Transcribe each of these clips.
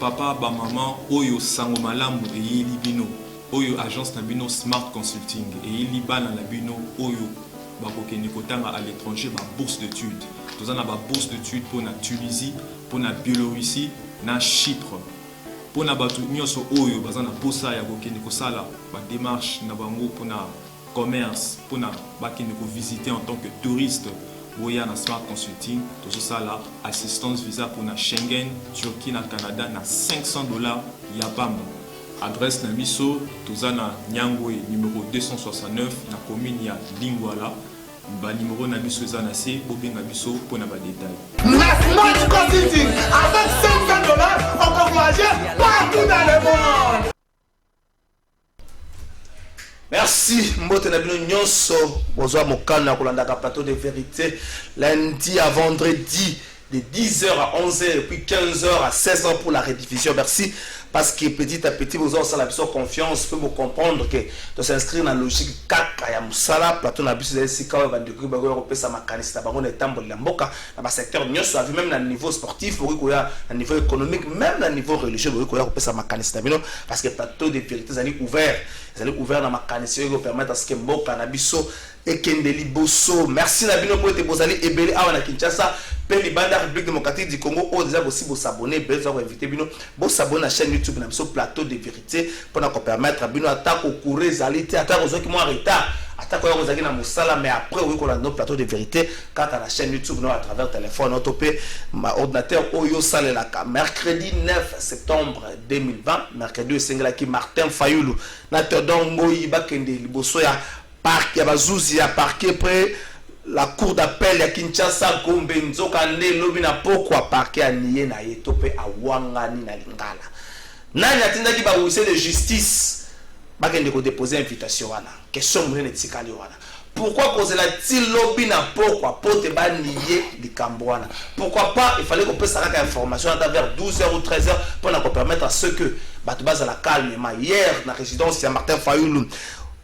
Papa, ba maman, oyo sango malamu e yeli bino, oyo agence na bino Smart Consulting e yeli bana na bino oyo bakokeni kotanga à l'étranger ba bourse d'études. Tozana ba bourse d'études pour na Tunisie, pour na Biélorussie, na Chypre. Pour na batu nyonso oyo bazana posa ya kokeni kosala ba démarche na bango pour na commerce, pour na bakeni ko visiter en tant que touriste. Boya na Smart Consulting, tout ça là, assistance visa pour na Schengen, Turquie na Canada na $500 Yapam. Adresse na biso, toza na Nyangwe numéro 269 na commune ya Lingwala. Ba numéro na biso za na C, bobenga biso pour na ba détail. Na Smart Consulting avec $500, on peut voyager partout dans le monde. Merci, Mbote Nabino Nyonso, Bozoa Mokana, Kolandaka Plateau de Vérité, lundi à vendredi, de 10h à 11h, et puis 15h à 16h pour la rediffusion. Merci, parce que petit à petit, vous avez la confiance, pour vous comprendre que de s'inscrire dans la logique Kaka ya Moussala, Plateau Nabis, c'est quand même de Gruba, Européen, Samakanista, Baron et Tambo de Lamboka, dans le secteur Nyonso, même dans le niveau sportif, dans le niveau économique, même dans le niveau religieux, Européen, Samakanista, parce que Plateau de Vérité, c'est ouvert. Vous allez ouvrir dans ma canisse, vous permettre à ce que Mboka Nabiso et Kendeli Bosso. Merci Nabino pour être vous allez ébélé à la Kinshasa, Peli Banda République démocratique du Congo. Oh, déjà aussi vous s'abonner, vous avez invité Bino, vous s'abonner à la chaîne YouTube Nabiso Plateau de Vérité pour nous permettre à Bino attaque au courrier, zalité, attaque aux gens qui m'ont arrêté. Attaque aux gens qui m'ont Moussala, mais après, oui, qu'on a nos plateaux de vérité, quand à la chaîne YouTube, nous à travers le téléphone, autopé, ma ordinateur, Oyo Salelaka. Mercredi 9 septembre 2020, mercredi, c'est qui Martin Fayoulou, Natodon Moï Bakende, Libosoya, Parc, Yabazouzi, parqué près la cour d'appel à Kinshasa, Gombe, Nzokande, Lobina, pourquoi parqué à Nié, na Yetopé, à Wangani, na Lingala. Nani atinda ki ba de justice. Bakende ko déposer invitation wana question mune tikali wana pourquoi cause la ti lobby na pourquoi pote ba nier likambo wana pourquoi pas il fallait qu'on puisse avoir information vers 12h ou 13h pour nous permettre à ce que batu base la calmement hier na résidence ya Martin Fayoulou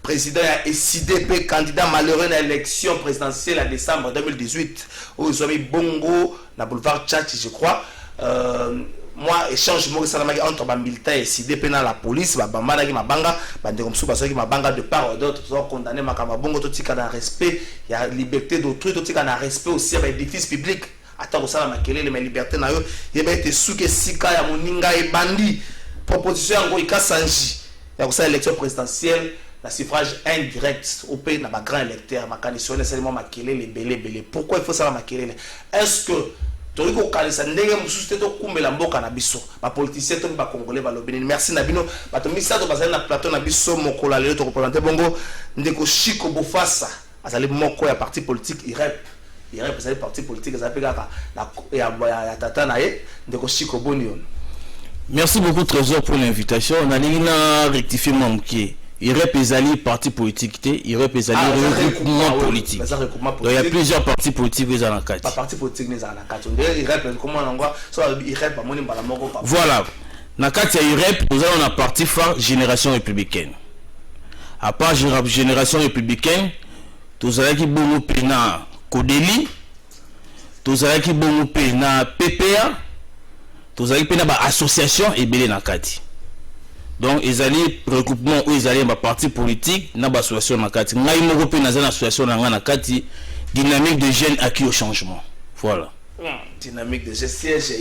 président ya SIDP candidat malheureux à l'élection présidentielle en décembre 2018 où ils ont mis Bongo na boulevard Tchatchi je crois moi échange Maurice Salamaki entre les militants et SIDP dans la police bambana qui mabanga bande comme ça qui mabanga de part ou d'autre sont condamnés makama bongo tout tika dans respect il y a liberté d'autrui tout tika dans respect aussi avec édifice public attends que ça la makelele mais liberté na yo il va être souke sika ya moninga et bandi proposition ngo ikasanji ya ça élection présidentielle la suffrage indirect au pays na ba grand électeur makanisione seulement makelele belé pourquoi il faut ça la makelele est-ce que Toriko Kalisa ndenge mususte to kumbela mboka na biso ba politicien to ba congolais ba lobini merci na bino ba to misa to bazali na plateau na biso mokola lelo to représenter bongo ndeko Chiko Bofasa azali moko ya parti politique IREP azali parti politique azali peka ya tata na ye ndeko Chiko Bonio. Merci beaucoup Trésor pour l'invitation on a lina rectifier mon qui IREP ezali parti politique IREP ezali regroupement politique. Donc il y a plusieurs partis politiques dans la carte. Parti politique dans la carte. IREP comment on voit soit IREP moni mbala moko. Voilà. Na carte IREP nous avons la partie phare Génération républicaine. À part Génération républicaine, tous allez qui bongo pena Kodeli, tous allez qui bongo pena PPA, tous allez pena ba association et belé na carte. donc ezali regroupement où ezali ba parti politique na ba association na kati ngai moko pe na association na nga na kati dynamique de jeunes acquis au changement. Voilà. Dynamique de siège à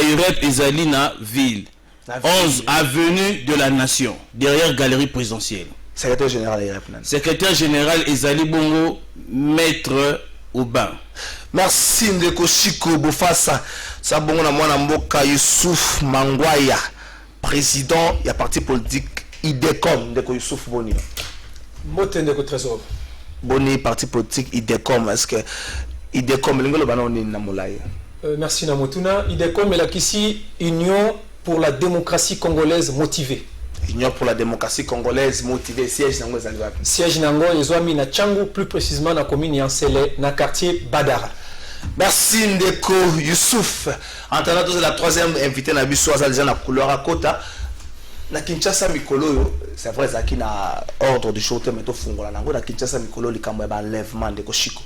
UREP ezali na ville 11 avenue de la Nation derrière galerie présidentielle. Secrétaire général UREP. Secrétaire général ezali bongo maître Aubin. Merci Ndeko Chiko Bofassa. Ça bongo na mwana mboka Youssouf Mangwaya, président ya parti politique IDECOM. Ndeko Youssouf Boni. Mbote Ndeko Trésor. Boni parti politique IDECOM. Est-ce que IDECOM l'ingolo bana oni na molaya? Merci Namotuna. IDECOM est la Kissi Union pour la démocratie congolaise motivée. Union pour la démocratie congolaise motivée. Siège nango ezali wapi? Siège nango ezwami na Tchangu, plus précisément na commune Yansele na quartier Badara. Merci Ndeko Youssouf. En attendant, c'est la troisième invitée na biso azali na couleur à Kota. Na Kinshasa mikolo, c'est vrai ça qui na ordre du jour mais to fungola nango na Kinshasa mikolo likambo ba enlèvement Ndeko Chiko.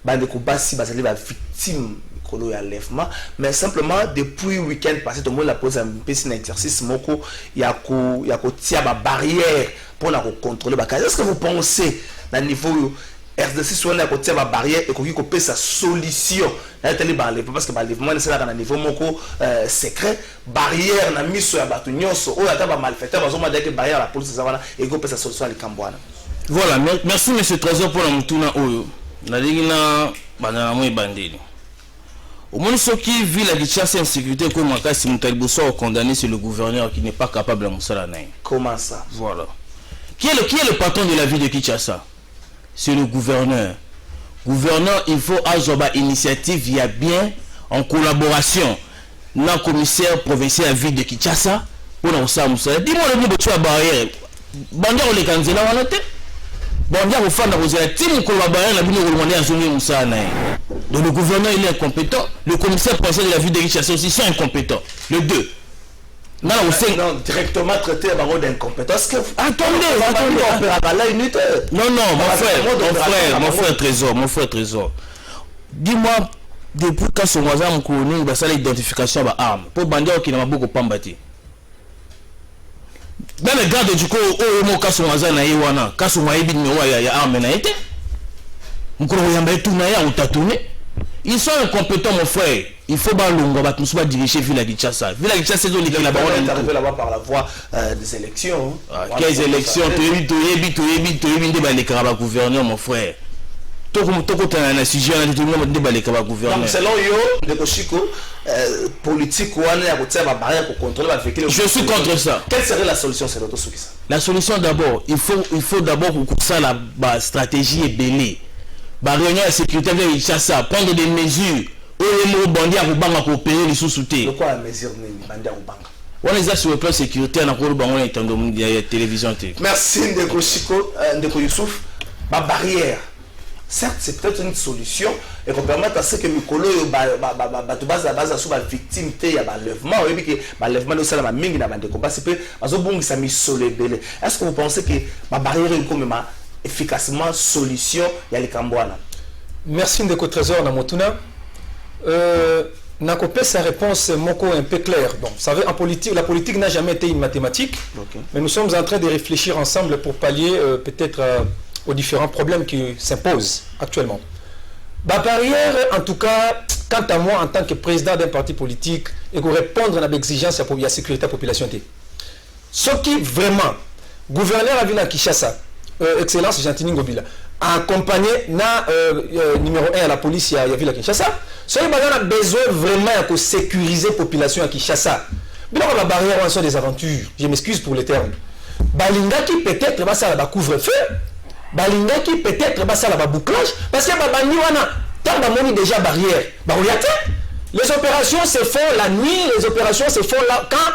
Ba Ndeko Basi bazali ba victime mikolo ya enlèvement, mais simplement depuis week-end passé tout le monde la pose un petit exercice moko ya ko tia ba barrière pour la contrôler ba. Est-ce que vous pensez na niveau RDC soit na côté ba barrière et qu'on peut sa solution na teli ba parce que ba enlèvement c'est là na niveau moko secret barrière na miso ya batu nyonso o ata ba malfaiteur bazoma deke barrière la police ça wana et qu'on peut sa solution ali kambwana. Voilà, merci monsieur Trésor pour la mutuna oyo na lingina banana mo bandeli. Au moins ceux qui vivent la Kinshasa insécurité comme Makasi Mutaliboso condamné c'est le gouverneur qui n'est pas capable de moussala naï. Comment ça? Voilà. Qui est le patron de la ville de Kinshasa? C'est le gouverneur. Gouverneur, il faut avoir une initiative via bien en collaboration dans le commissaire provincial à la ville de Kinshasa pour nous ça moussala. Dis-moi le niveau de la barrière. Bandia on les canzela on a été. Bandia on fait la team collaborer la ville de demander à zone moussala naï. Donc le gouverneur il est incompétent, le commissaire provincial de la ville de Kinshasa aussi sont incompétents. Le deux. Non, directement traité à barreau d'incompétence. Attendez. Non, mon frère Trésor. Dis-moi, depuis quand son voisin m'a connu, il a l'identification de l'arme. Pour bandir qui n'a beaucoup pambati. Dans le garde du coup, au cas son voisin n'a eu un cas son voisin n'a eu arme n'a été. On croit qu'il y a tout n'a ou tatouné. Ils sont incompétents, mon frère. Il faut pas diriger Villa Kinshasa. Villa Kinshasa, c'est arrivé là-bas par la voie des élections. Quelles élections? Tu gouverneur, mon frère. Donc, selon yo, Ndeko Chiko, politique, je suis contre ça. Quelle serait la solution, c'est l'autre souci? La solution d'abord, il faut d'abord que ça la stratégie est belle. Réunion de sécurité avec Kinshasa, prendre des mesures. Les bandits à Rubanga pour payer les sous-soutés. De quoi la mesure n'est bandit à Rubanga? On les a sur le plan sécuritaire, on a la télévision. Merci Ndeko Chiko, Ndeko Youssouf. Ma barrière, certes, c'est peut-être une solution et qu'on permette à ce que Mikolo, tu bases la base sur la victime, il y a l'enlèvement, et puis l'enlèvement de la mingi na bande combat, c'est peu, ça mis sur les belés. Est-ce que vous pensez que ma barrière est comme efficacement solution il y a les Cambouana? Merci Ndeko Trésor Namotuna. Nakopé sa réponse moko un peu claire. Bon, vous savez, en politique, la politique n'a jamais été une mathématique, mais nous sommes en train de réfléchir ensemble pour pallier peut-être aux différents problèmes qui s'imposent actuellement. La barrière, en tout cas, quant à moi, en tant que président d'un parti politique, et pour répondre à l'exigence de la sécurité de la population. Ce qui vraiment, gouverneur à Villa Kinshasa, Excellence Gentini Ngobila, a accompagné na numéro 1 à la police à Villa Kinshasa. Ce qui a besoin vraiment de sécuriser la population à Kinshasa. Bien la barrière sont des aventures. Je m'excuse pour les termes. Balinga qui peut-être va ça la couvre-feu. Balinga qui peut-être va ça la bouclage. Parce que Babani wana tant d'amoni déjà barrière. Les opérations se font la nuit. Les opérations se font là quand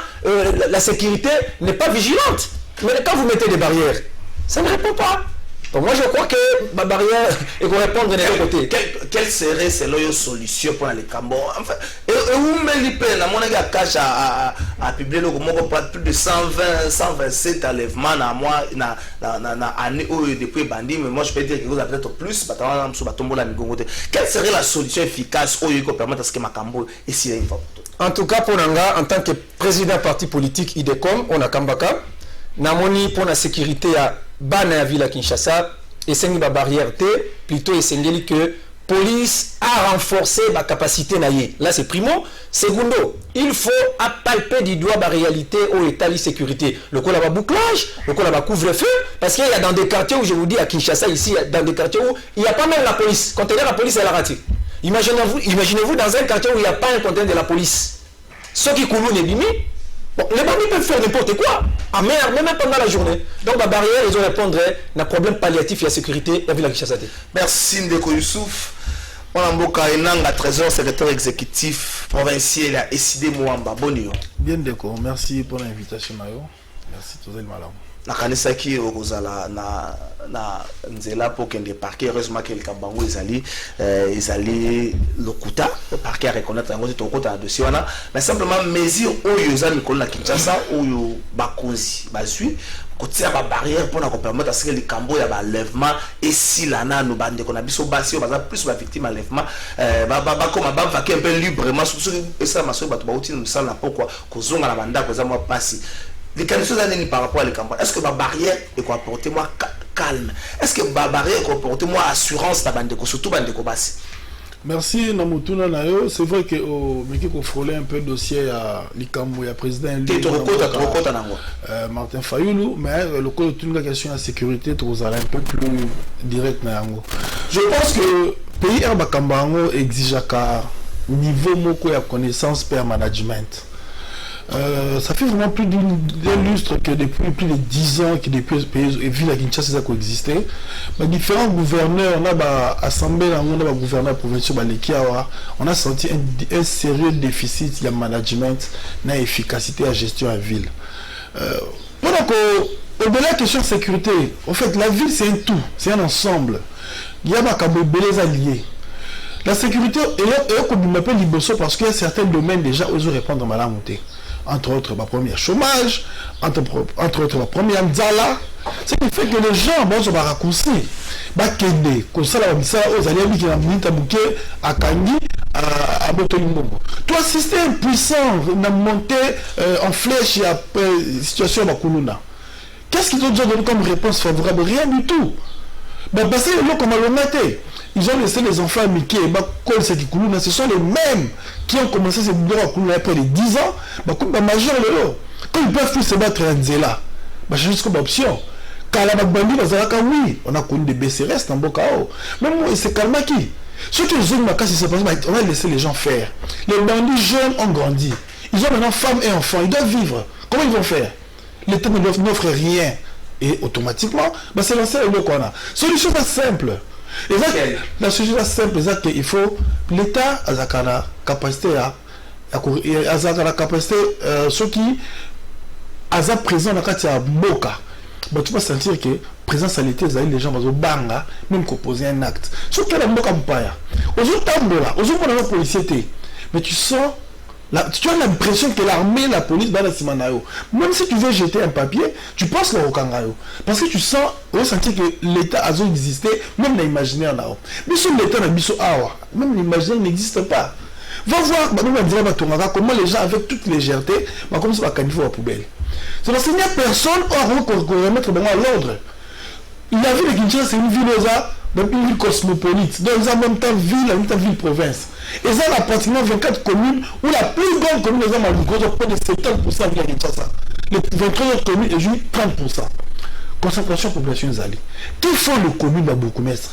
la sécurité n'est pas vigilante. Mais quand vous mettez des barrières, ça ne répond pas. Donc moi je crois que ma barrière est pour répondre de l'autre côté. Quelle serait selon une solution pour les Cambos? Enfin, et où me l'IP, la monnaie a cash à publier le mot plus de 120, 127 enlèvements à moi na année où depuis bandit, mais moi je peux dire que vous avez peut-être plus. Quelle serait la solution efficace où il peut permettre à ce que ma Cambo est si une fois pour toutes? En tout cas, pour Nanga, en tant que président parti politique IDECOM, on a Kambaka, Namoni pour la sécurité à Bana Villa Kinshasa, et c'est une barrière T, plutôt et que police a renforcé la capacité naïe. Là, c'est primo. Secondo, il faut palper du doigt la réalité au état de sécurité. Le coup là-bas bouclage, le coup là-bas couvre-feu, parce qu'il y a dans des quartiers où je vous dis à Kinshasa, ici, dans des quartiers où il n'y a pas même la police. Conteneur la police, elle a raté. Imaginez-vous dans un quartier où il n'y a pas un conteneur de la police. Ceux qui coulent les bimi, bon, les bandits peuvent faire n'importe quoi, en mer, même pendant la journée. Donc, la barrière, ils ont répondre à un problème palliatif et la sécurité de la ville de Kinshasa. Merci Ndeko Youssouf. On a Mboka Enanga, trésor secrétaire exécutif provincial à Essidé Mouamba. Bonjour. Bien d'accord, merci pour l'invitation. Merci tous les malades. nakanisa ki okozala na nzela pour que des parquets heureusement que le Kambango ezali lokuta parquet reconnaître yango to kota dossier wana mais simplement mesure oyo za mikolo na Kinshasa oyo bakonzi bazui kotia ba barrière pour na permettre à ce que les cambo ya ba lèvement et si la nanu bande qu'on a biso basi o baza plus ba victime à lèvement ba comme ba vaquer un peu librement surtout ça maso ba to ba outil musala pourquoi kozonga na banda koza moi passi. Les conditions par rapport à les campagnes. Est-ce que ma barrière est quoi apporter moi calme? Est-ce que ma barrière est quoi apporter moi assurance ta bande surtout bande de bassi? Merci Namutuna Nayo. C'est vrai que mais qu'il faut frôler un peu le dossier à l'Ikambo, il y a président Martin Fayoulou, mais le code de la question de la sécurité est un peu plus direct. Je pense que le pays Herbakambango exige un niveau de connaissance per management. Ça fait vraiment plus d'un lustre que depuis plus de 10 ans que depuis et ville à Kinshasa ça coexistait. Mais différents gouverneurs, on a assemblée, on a gouverneur provincial on a senti un sérieux déficit de management, d'efficacité à gestion à ville. Donc au-delà de la question de sécurité, en fait la ville c'est un tout, c'est un ensemble. Il y a des alliés. La sécurité est comme on appelle l'Ibosso parce qu'il y a certains domaines déjà où ils répondent à la montée. Entre autres, ma première chômage, entre autres, ma première nzala. Ce qui fait que les gens, bon, se raccourcir. Bakende, comme ça, aux alliés qui ont mis à Kangi, à Botolimbobo. Tu assistais impuissant, à monter en flèche à la situation de Kuluna. Qu'est-ce qu'ils ont déjà donné comme réponse favorable? Rien du tout. Parce que les comme ils ont laissé les enfants Mickey et ce sont les mêmes qui ont commencé ces droits après les 10 ans. Majeur quand ils peuvent plus se battre en Zela, c'est juste comme option. Quand la Bambi oui, on a connu des BCRS dans Bokao. Même moi, c'est calme qui. Ceux qui ont ma casse, on va laisser les gens faire. Les bandits jeunes ont grandi. Ils ont maintenant femmes et enfants. Ils doivent vivre. Comment ils vont faire? L'État n'offre rien. Et automatiquement, c'est la seule qu'on a. Solution simple. La solution simple, c'est qu'il faut l'État a la capacité ceux qui sont présents dans la Boka. Tu vas sentir que présence à l'État, les gens vont banga, même poser un acte. Surtout la Boka Mpaya. Aujourd'hui, la policier, mais tu sens. Tu as l'impression que l'armée, la police, même si tu veux jeter un papier, tu penses au Kangayo. Parce que tu sens, on sentit que l'État a existé, même l'imaginaire là. Mais sur l'État, même l'imaginaire n'existe pas. Va voir comment les gens, avec toute légèreté, comme ça, va à la poubelle. C'est parce qu'il n'y a personne pour remettre à l'ordre. La ville de Kinshasa, c'est une ville une ville cosmopolite, dans la même temps ville province. Et ça, a pratiquement 24 communes, où la plus grande commune est à près de 70% de Kinshasa. Les 23 autres communes est juste 30%. Concentration population Zali. Qu'il faut le commune de Bourgmestre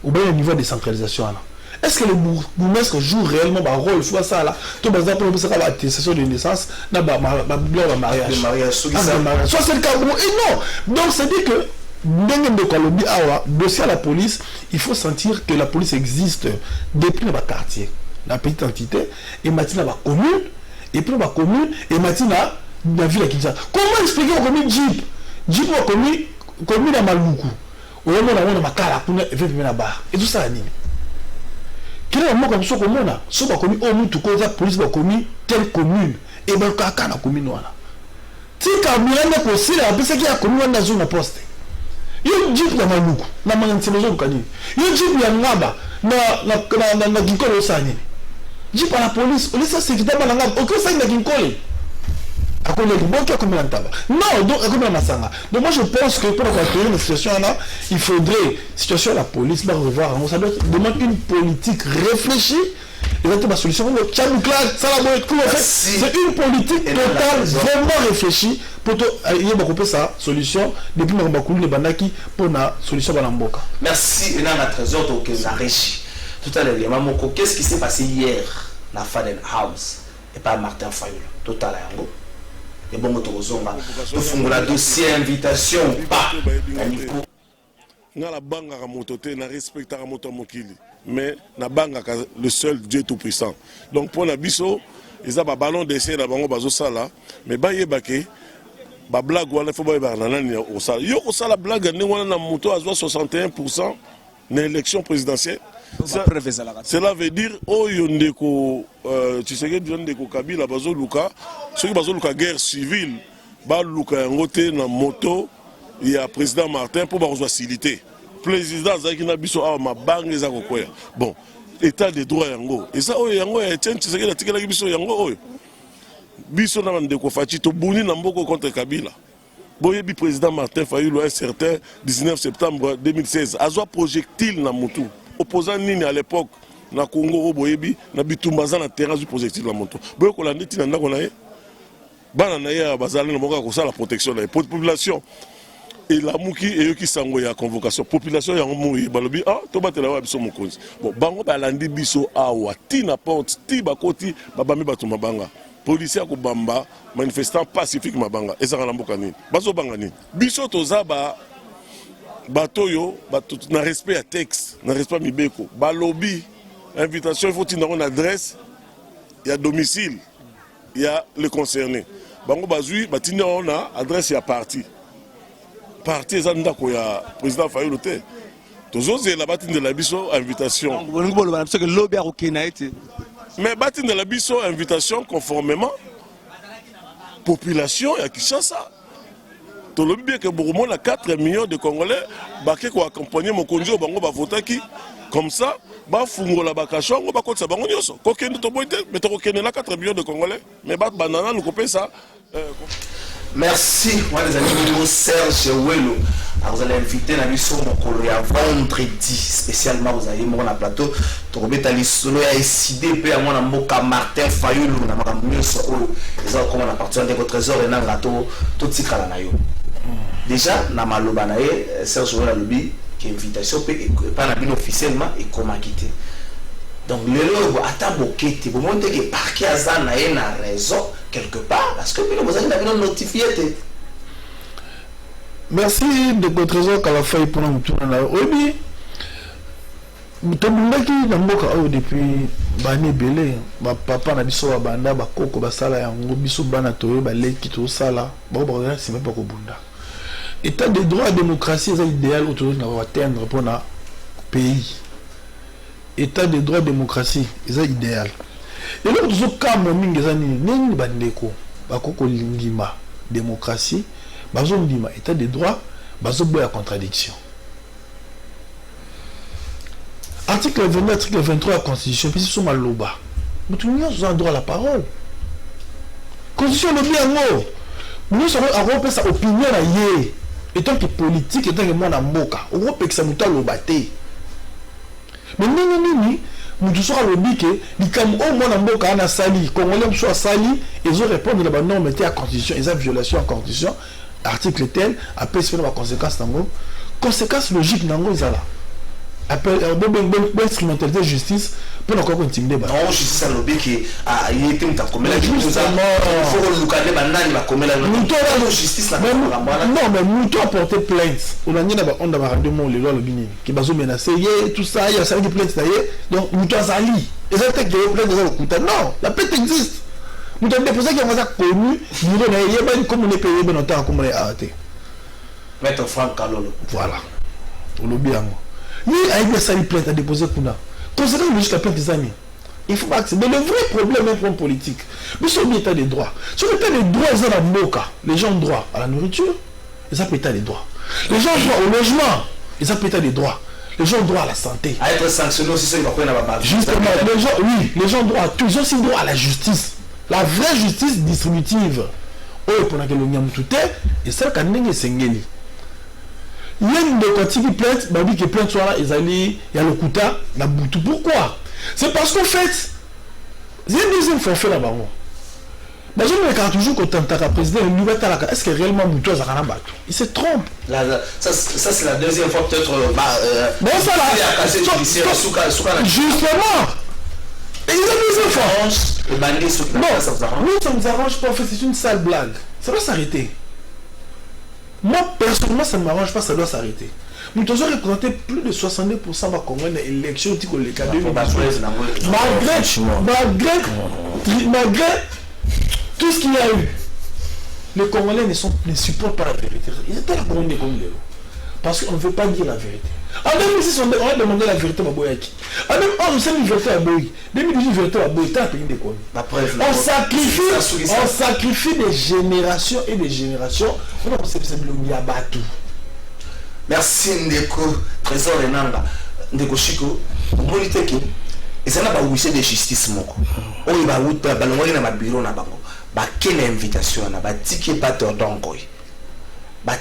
au bien au niveau de décentralisation là. Est-ce que le bourgmestre joue réellement un rôle soit ça là? Tout par exemple pour ça attestation de naissance, na mariage. Soit c'est le cas et non. Donc c'est dit que dossier à la police, il faut sentir que la police existe depuis le quartier, la petite entité, et maintenant la commune, et puis la commune, et maintenant la ville qui Kinshasa. Comment expliquer au commune Jeep? Jeep au commune à Maluku, au moment où on a Makala, et tout ça anime. Quel est le mot comme ça comme on a? Si on a commis au Moutou, la police va commis telle commune, et bien quand la commune là. Si quand il y a un possible, c'est qu'il y a commis dans la zone poste. Yo jeep na maluku na mantselezo kani yo jeep ya ngaba na gikolo sani dit par la police, on laisse ça sécurité malanga, aucun ça n'a qu'une colle. À quoi les banques, à combien d'entaba. Non, donc à combien d'entaba. Donc moi je pense que pour accueillir une situation là, il faudrait, situation de la police, va revoir, ça doit demander une politique réfléchie. Et là, ma solution, c'est une politique totale, vraiment réfléchie pour que ça solution depuis que les bandaki pour la solution à l'amboka. Merci, et dans la trésor, tout à l'heure, qu'est-ce qui s'est passé hier dans Faden House et pas Martin Fayulu, total yango. Et bon, nous faisons la dossier invitation, pas la banque à mototé, na respecte à moto mokili. Mais na banque le seul Dieu tout puissant. Donc pour la biso, ils ont un ballon d'essai na bango bazo sala, mais ba yebake ba blague wala faut ba banana au sala. Yo au sala blague ne wana na moto a 61% na élection présidentielle. Cela veut dire oh yondeko tu sais que yondeko Kabila bazo luka, ceux qui bazo luka guerre civile, ba luka ngote na moto. Il y a le président Martin pour avoir facilité. Le président Zaki Nabiso a ma banque et Zakokoya. Bon, état des droits yango. Et ça, yango, tiens, tu sais que la tika la biso yango. Biso n'a pas fachi to bouni namboko contre Kabila. Boye bi président Martin Fayulu un certain 19 septembre 2016. Azwa projectile na mutu. Opposant nini à l'époque na Congo boyebi na bitumbaza na terrain du projectile na mutu. Boye ko la ndeti na ndako na ye. Bana na ye bazali na moka ko sa la protection la population. Et la mouki et qui sango ya convocation population ya mouri balobi ah to batela wa biso mokonzi bon bango balandi biso awa ti na porte ti bakoti babami bato mabanga policier ko bamba manifestant pacifique mabanga ezaka na mboka nini bazo banga nini biso tozaba batoyo bato na respect à texte na respect mibeko balobi invitation il faut tinda une adresse ya domicile ya le concerné bango bazui batinda ona adresse ya parti parti ezanda ko ya président Fayulu te tozoze la batine de la biso invitation mais batine de la biso invitation conformément population ya Kinshasa to lobi bien que beaucoup la 4 millions de Congolais baké ko accompagner mokonzi bango ba votaki comme ça ba fungola bakashongo ba kotsa bango nyoso ko kende to boite mais to ko kende na 4 millions de Congolais mais ba banana nous coper ça. Merci, moi les amis, Serge Welo. Alors, vous allez inviter la mission vendredi, spécialement vous allez mon plateau. Tu remets ta liste, il y a décidé, puis à moi, Martin Fayulu, on a mis sur eux. Les autres, comment on a parti de votre trésor et un gâteau, tout ce qu'il y a. Déjà, na malobanaye, Serge Welo a lobby, qui est invitation, pas la bin officiellement, et comment quitter. Donc, le lot, à ta boquette, vous montrez que par qui a raison quelque part, parce que vous avez notifié. Merci de votre trésor qu'à la fin pour nous tourner là. Oui, depuis Bani Belé, papa n'a dit ça, Banda, Bakoko, Basala, Yango, Biso Bana Toé, Baleki, tout ça là, c'est même pas Kobunda. État de droit et démocratie, c'est idéal autour de atteindre pour notre pays. État de droit et démocratie, c'est idéal. Et là, nous avons quand même des bandeko, bakoko lingima, démocratie, bazo lingima, état de droit, bazo boya contradiction. Article 22, article 23 de la Constitution, puis c'est mal loba. Mais tout le monde a droit à la parole. Constitution le bien mot. Nous avons sa opinion à yé. Étant que politique, étant que moi na moka, on va que ça mouta lobaté. Mais non, nous tous le dit que les Cameroun mon amboka na sali, Congolais soit sali, ils ont répondu là-bas non, mettez à constitution, ils ont violation en constitution, article tel, après c'est la conséquence nango, conséquence logique nango ils là. Après instrumentalité de justice pour encore intimider ba. Non, justice en lobby qui a été un comme la justice il faut le caler banani va comme la justice là. Non, mais nous doit porter plainte. On a dit on doit rendre mon le loi le bini qui bazo menacer tout ça, il y a ça des plaintes ça y est. Donc nous doit sali. Et ça fait que les plaintes dans le coup. Non, la plainte existe. Nous devons déposer qu'il y a connu, nous devons pas comme on est payé ben temps comme on est arrêté. Maître Franck Kalolo. Voilà. On le bien. Ni avec les sali plainte à déposer kuna. Considérez jusqu'à plainte des amis. Il faut pas accepter. Mais le vrai problème est un politique. Nous sommes état des droits. Sur l'état des droits, ils ont la moka. Les gens ont droit à la nourriture, ils ont état des droits. Les gens ont droit au logement, ils ont état des droits. Les gens ont droit à la santé. À être sanctionné aussi, ça, il va prendre la base. Justement, les gens, oui, les gens ont droit à tout. Ils ont aussi droit à la justice. La vraie justice distributive. Oh, pour laquelle on y a tout et ça, quand on est sengeli. Il y a une décotique qui plainte, bah oui, qui plainte soit là, il y a le Kouta, la Boutou. Pourquoi? C'est parce qu'en fait, il y a une deuxième forfait là-bas. Mais je me regarde toujours quand un président est-ce que réellement Moutou a un bateau? Il se trompe. Ça c'est la deuxième fois peut-être. Bon, ça là. Justement. Et il y a une deuxième fois. Non, nous, ça ne nous arrange pas. En fait, c'est une sale blague. Ça doit s'arrêter. Moi, personnellement, ça ne m'arrange pas, ça doit s'arrêter. Nous devons représenter plus de 62% de la Congo dans l'élection qui est malgré tout ce qu'il y a eu. Les Congolais ne supportent pas la vérité. Ils étaient là comme des Congolais. Parce qu'on ne veut pas dire la vérité. En 2006, on a demandé la vérité à Boyaki. En 2011, on a vérité à Boyaki. En 2018, vérité à Boyaki. On sacrifie des générations et des générations. On a pensé que c'est le Miabatou. Merci Ndeko, Trésor Renanga. Ndeko Chico, vous dites que c'est un huissier de justice. On y va où tu as balongé dans ma bureau na bango. Bah quelle invitation na bah ticket pas tordongo. Bah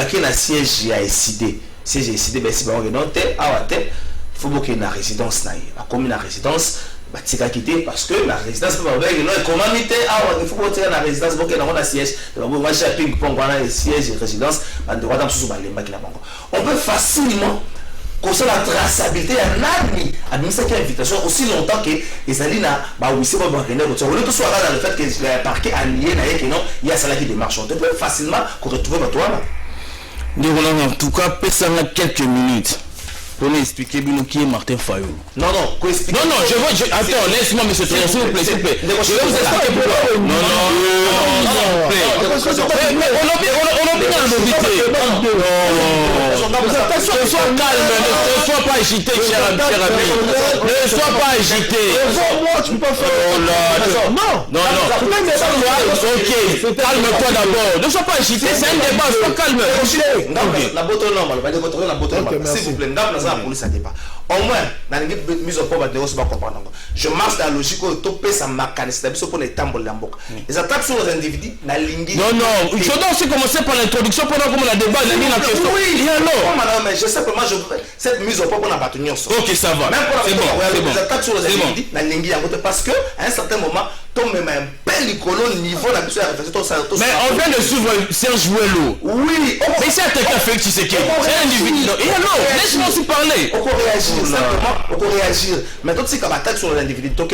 quel siège a décidé. Siège a décidé bah si bah on noté ah ouais il faut qu'il y ait une résidence na. Bah comme une résidence bah tika quitter parce que la résidence peut pas non comment mité ah ouais il faut que la résidence pour que dans la siège bah moi j'ai ping pong voilà les sièges et résidence bah de quoi sous bah les qui na bango. On peut facilement concernant la traçabilité à l'année administrer invitation aussi longtemps que les alina bah oui c'est pas bon renner au lieu que soit dans le fait que le parquet allié n'a que non il y a ça qui démarche on peut facilement retrouver votre toi en tout cas pèse quelques minutes pour expliquer bien qui est Martin Fayulu. Non, attends, laisse-moi me s'il vous plaît. Je vais vous expliquer pourquoi. Non, on a bien l'obité. Ne sois calme, ne sois pas agité, cher ami. Ne sois pas agité. Moi, tu peux pas faire. Non. Ok, calme-toi d'abord. Ne sois pas agité, c'est un débat, sois calme. La beauté normale, la beauté normale. S'il vous plaît, ça débat. Au moins, dans les mises au point, je marche dans la logique où tu peux ça mécanisme pour les tambours de l'amboc. Les attaques sur les individus, la ligne. Non, je dois aussi commencer par l'introduction pendant que la débat la question. Oui, alors. Mais je sais pas, moi, cette mise au point pour la battre. Ok, ça va. Même pour les attaques sur les individus, la ligne. Parce qu'à un certain moment, tu mets un bel colon niveau la mission à réfléchir. Mais on vient de suivre Serge Jouello. Oui. Mais c'est un attaquant Félix Tshisekedi. C'est un individu. Et alors, laisse-moi aussi parler. On peut réagir, simplement, on peut réagir. Mais toi, tu sais qu'on attaque sur l'individu. Ok.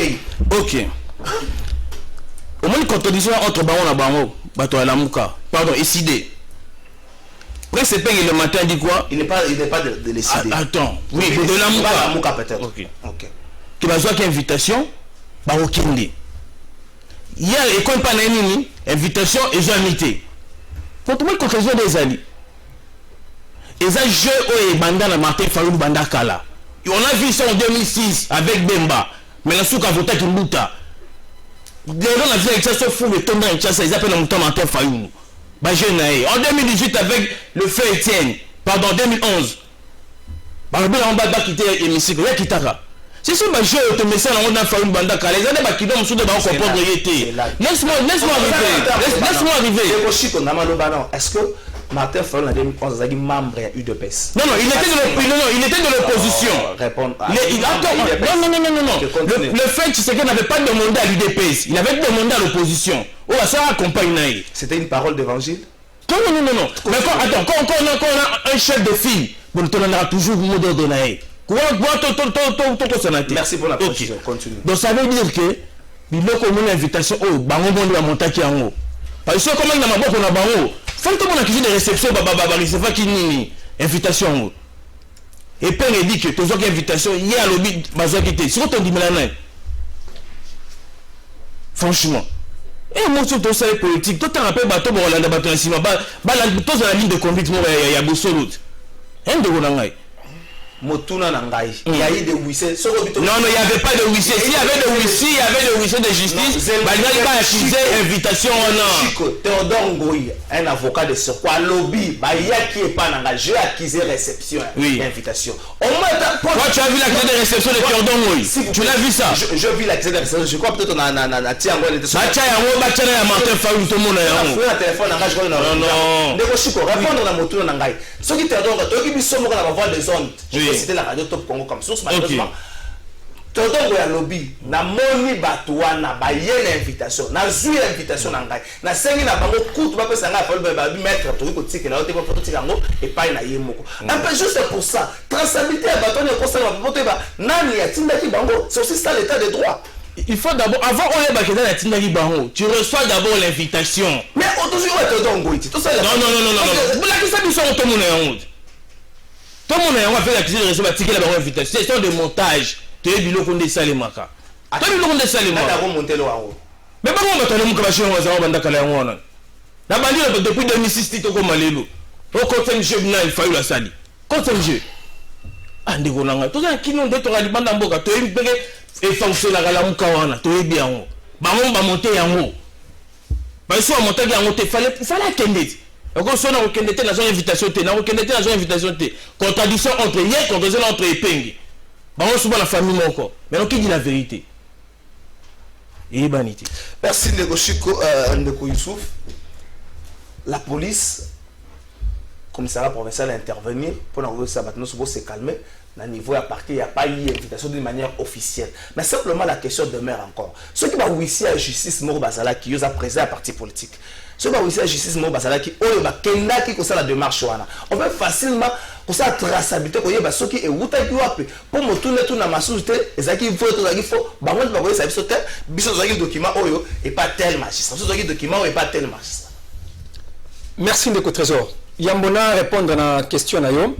Au moins, une contradiction entre Baron et Baron, Bato et Lamouka. Pardon, Essidé. Après, c'est pas le matin, dit quoi? Il n'est pas de l'Essidé. Attends, oui, de Lamouka. Lamouka peut-être. Ok. Qui va jouer invitation, Baro Kindi. Hier, et quand pas une invitation, ils ont invité. Pour tout le monde, conclusion des alliés. Ils ont joué au Banda Martin Fayulu Banda Kala. On a vu ça en 2006 avec Bemba. Mais la souka voté Kimbuta. On a vu avec ça, sauf fou le tomber en chasse, ils appellent en Martin Fayulu. En 2018 avec le fait Étienne. Pardon, 2011. Barbé en bas quitté l'hémicycle. Il y a Kitara. C'est ça que je te mets ça dans le Fayulu Banda Kala. Les années qui donnent sous de comprendre réalité. Laisse-moi arriver. Est-ce que Martin Fayulu en 2011 a dit membre à UDPS? Non, il était de l'opposition. Non. Le fait c'est qu'il n'avait pas demandé à l'UDPS, il avait demandé à l'opposition. Oh, ça accompagne. C'était une parole d'évangile? Non. Mais quand on a un chef de file, on aura toujours le mot de Naï. Merci pour la précision. Continue. Donc ça veut dire que il y a une invitation au bango bondi à monter en haut. Parce que comment il y a ma boîte en bango. Faut que mon accusé de réception recevoir qui invitation. Et puis il dit que tu as une invitation il y a lobby bazakité. Si on te dit maintenant. Franchement. Et moi sur ton salaire politique, toi tu rappelles bateau pour Hollande bateau ici, bah la ligne de conduite il y a Bossolot. Un de Ronangai. Motuna Nangai. Il y a eu des huissiers. Non, il n'y avait pas de huissiers. S'il y avait de huissiers, il y avait de huissiers de justice. Il n'y pas accusé invitation. Chico, Théodore Ngoï, un avocat de surcroît, lobby, il y a qui est pas engagé, accusé réception, invitation. Toi, tu as vu l'accusé de réception de Théodore Ngoï? Tu l'as vu ça? Je vis l'accusé de réception. Je crois peut-être qu'on a Tiango. Répondre à Moto Nangai. Ce qui Théodore, tu as vu la voix des ondes. C'était la radio Top Congo comme source, malheureusement. Théodore ya lobby na moni batwa na bayele invitation na zui invitation na ngai na sengi na bango kutu ba pesa ngai fa ba mettre to ko tikela o te ko tikela ngo et pas na yemoko un peu juste pour ça traçabilité ya bato ne conseil ba pote ba nani ya tindaki bango c'est aussi ça l'état de droit. Il faut d'abord, avant on est bakeda na tindaki bango, tu reçois d'abord l'invitation. Mais on toujours Théodore Ngoïti tout ça. Non. La question du son tout le monde est honte. Tout le monde est honte fait la question de recevoir ticket la bango invitation. C'est de montage. Tu es bilo konde salimaka. Tu es bilo konde salimaka. Mais pas moi tu muka bashiro wa zawa bandaka la ngona. Na bandiro depuis 2006 to ko malelo. Au côté monsieur Bina il failli la sali. Côté monsieur. Ande ko nanga. To za kino ndo to ga libanda mboka to yi peke e fonctionner la muka wana. To yi bien ngo. Ba mo ba monter yango. Ba so monter yango te fallait kende. Oko so na ko kende te na son invitation te. Na ko kende te na son invitation te. Contradiction entre hier, contradiction entre Epengi. On souvent la famille encore. Mais on qui dit la vérité? Et banité. Merci Ndeko Chiko, Ndeko Youssouf. La police, commissariat provincial à intervenir pour nous ça maintenant se calmer. À niveau à partir, il n'y a pas eu d'invitation d'une manière officielle. Mais simplement la question demeure encore. Ceux qui vont ici à la justice Moro Basala qui ont présent à parti politique. Ceux qui vont ici à la justice Moro Basala qui ont la démarche. On peut facilement pour ça traçabilité ko yeba soki e wuta ki wapi pour mo tourner tout na masute ezaki faut ba mo ba ko ça biso te biso zaki document oyo et pas tel magistrat so zaki document et pas tel magistrat. Merci Ndeko Trésor. Yambona répondre à la question na yo.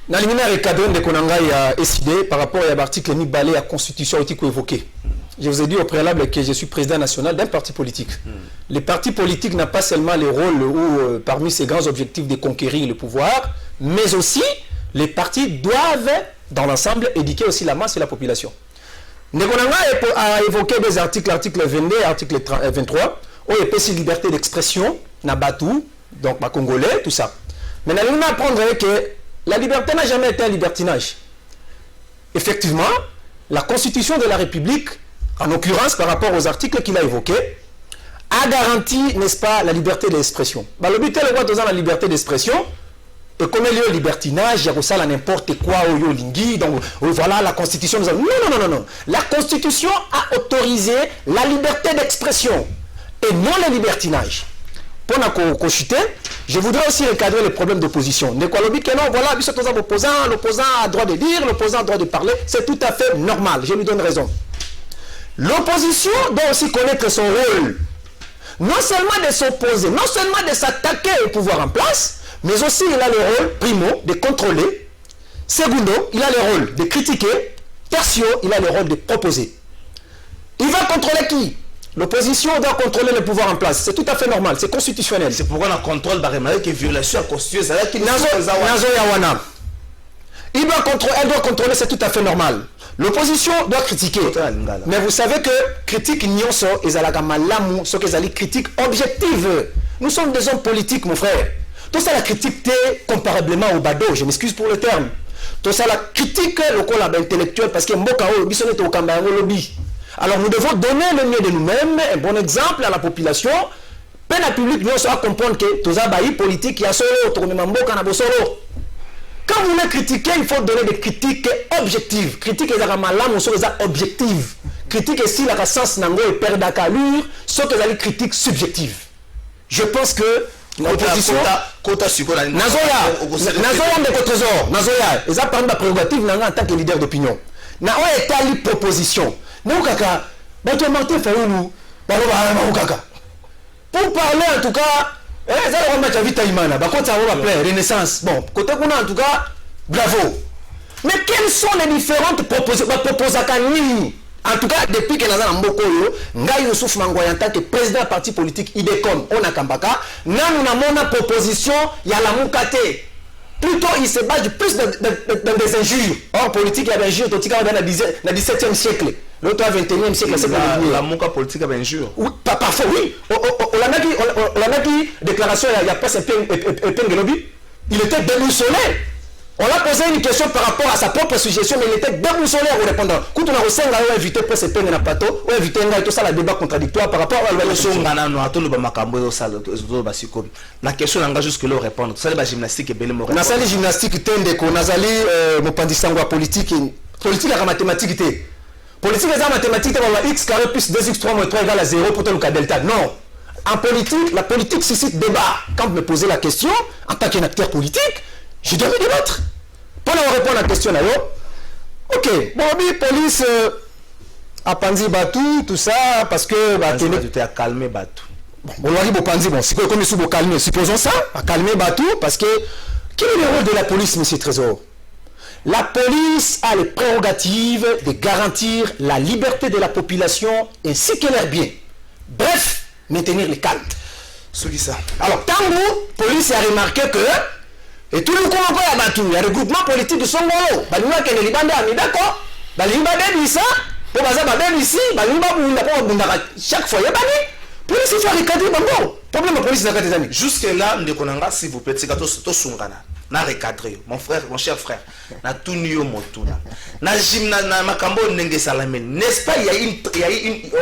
Na limina recadrer Ndeko Nangai ya décidé par rapport à l'article ni balé à constitution qui évoqué. Je vous ai dit au préalable que je suis président national d'un parti politique. Les partis politiques n'ont pas seulement le rôle où, parmi ses grands objectifs de conquérir le pouvoir, mais aussi les partis doivent, dans l'ensemble, éduquer aussi la masse et la population. Ndekonanga a évoqué des articles, l'article 22 et l'article 23, où il y a aussi liberté d'expression, Nabatou, donc ma Congolais, tout ça. Mais nous allons apprendre que la liberté n'a jamais été un libertinage. Effectivement, la Constitution de la République, en l'occurrence par rapport aux articles qu'il a évoqués, a garanti, n'est-ce pas, la liberté d'expression. Le but est le droit dans la liberté d'expression, et comme il y a libertinage, il y a ça n'importe quoi, donc voilà, la Constitution nous a... Non. La Constitution a autorisé la liberté d'expression, et non le libertinage. Pour chuter, je voudrais aussi recadrer le problème d'opposition. Voilà, l'opposant a le droit de dire, l'opposant a le droit de parler, c'est tout à fait normal, je lui donne raison. L'opposition doit aussi connaître son rôle. Non seulement de s'opposer, non seulement de s'attaquer au pouvoir en place, mais aussi il a le rôle, primo, de contrôler. Secondo, il a le rôle de critiquer. Tertio, il a le rôle de proposer. Il va contrôler qui? L'opposition doit contrôler le pouvoir en place. C'est tout à fait normal, c'est constitutionnel. C'est pourquoi on contrôle qui est violation constitutionnelle. Elle doit contrôler, c'est tout à fait normal. L'opposition doit critiquer. Mais vous savez que critique nyonso ezalaka malamu, ce qu'ils allaient critique objective. Nous sommes des hommes politiques, mon frère. Tout ça la critique est comparablement au bado, je m'excuse pour le terme. Tout ça la critique le col intellectuel parce que mboka o bisonete au kamba lobby. Alors nous devons donner le mieux de nous-mêmes, un bon exemple à la population. Peine à public nous doit comprendre que tout ça baï politique il y a solo tourner mboka na bosolo. Quand vous voulez critiquer, il faut donner des critiques objectives. Critique les amalam ou les objectives. Critique ici la sens nango et perd d'allure, ce que les critiques subjectives. Je pense que l'opposition Nazoya de trésor, Nazoya, ils ont parlé de la prérogative en tant que leader d'opinion. Naoya est à la proposition. Nous kaka, bato Martin Fayoulou, pour parler en tout cas. Renaissance. Bon, côté qu'on a en tout cas, bravo. Mais quelles sont les différentes propositions? En tout cas, depuis que nous avons Mbokoyo, Ngaï Youssouf Mangoy en tant que président du parti politique IDECOM, on a Kambaka, nous avons une proposition, il y a la Moukate. Plutôt, ils se basent plus dans des injures. Or, politique, il y a des injures, dans le 17e siècle. L'autre, au 21e siècle, c'est la monka politique avait injure. Oui, parfois, oui. On a dit, déclaration, il y a pas ce Pengelobi, il était déboussolé. On a posé une question par rapport à sa propre suggestion, mais il était déboussolé en répondant. Quand on a reçu un invité pour se peindre dans plateau, on a invité un tout ça, le débat contradictoire par rapport à la question. La question n'a jusque là répondre. Ça, la gymnastique est belle. On a sali gymnastique, on a sali mopandisangwa politique, politique à mathématique. Politique est mathématique, on a x carré plus 2x3 moins 3 égale à 0 pour le cas delta. Non. En politique, la politique suscite débat. Quand vous me posez la question, en tant qu'un acteur politique, je dois me débattre. Pour répondre à la question là, ok, bon, oui, police a pandi Batou, tout ça, parce que tu as calmé Batou. Bon, on a dit bon, c'est comme il calmer, supposons ça, à calmer Batou, parce que quel est le rôle de la police, monsieur Trésor? La police a les prérogatives de garantir la liberté de la population ainsi que leurs biens. Bref, maintenir le calme. Ça. Alors, Tango, la police a remarqué que et tout le monde comprend à Batou, il y a un regroupement politique de Songolo. Balinga qui est le Libanda, mais d'accord. Balinga baby ça, pour baza baby ici, Balinga bunda pour bunda chaque fois il y a babi. Police il faut recadrer bango. Problème de police dans les amis. Jusque là, Ndekonanga s'il vous plaît, c'est kato sungana. Na recadrer, mon frère, mon cher frère. Na tunio motuna. Na gymna na makambo ndenge salamé. N'est-ce pas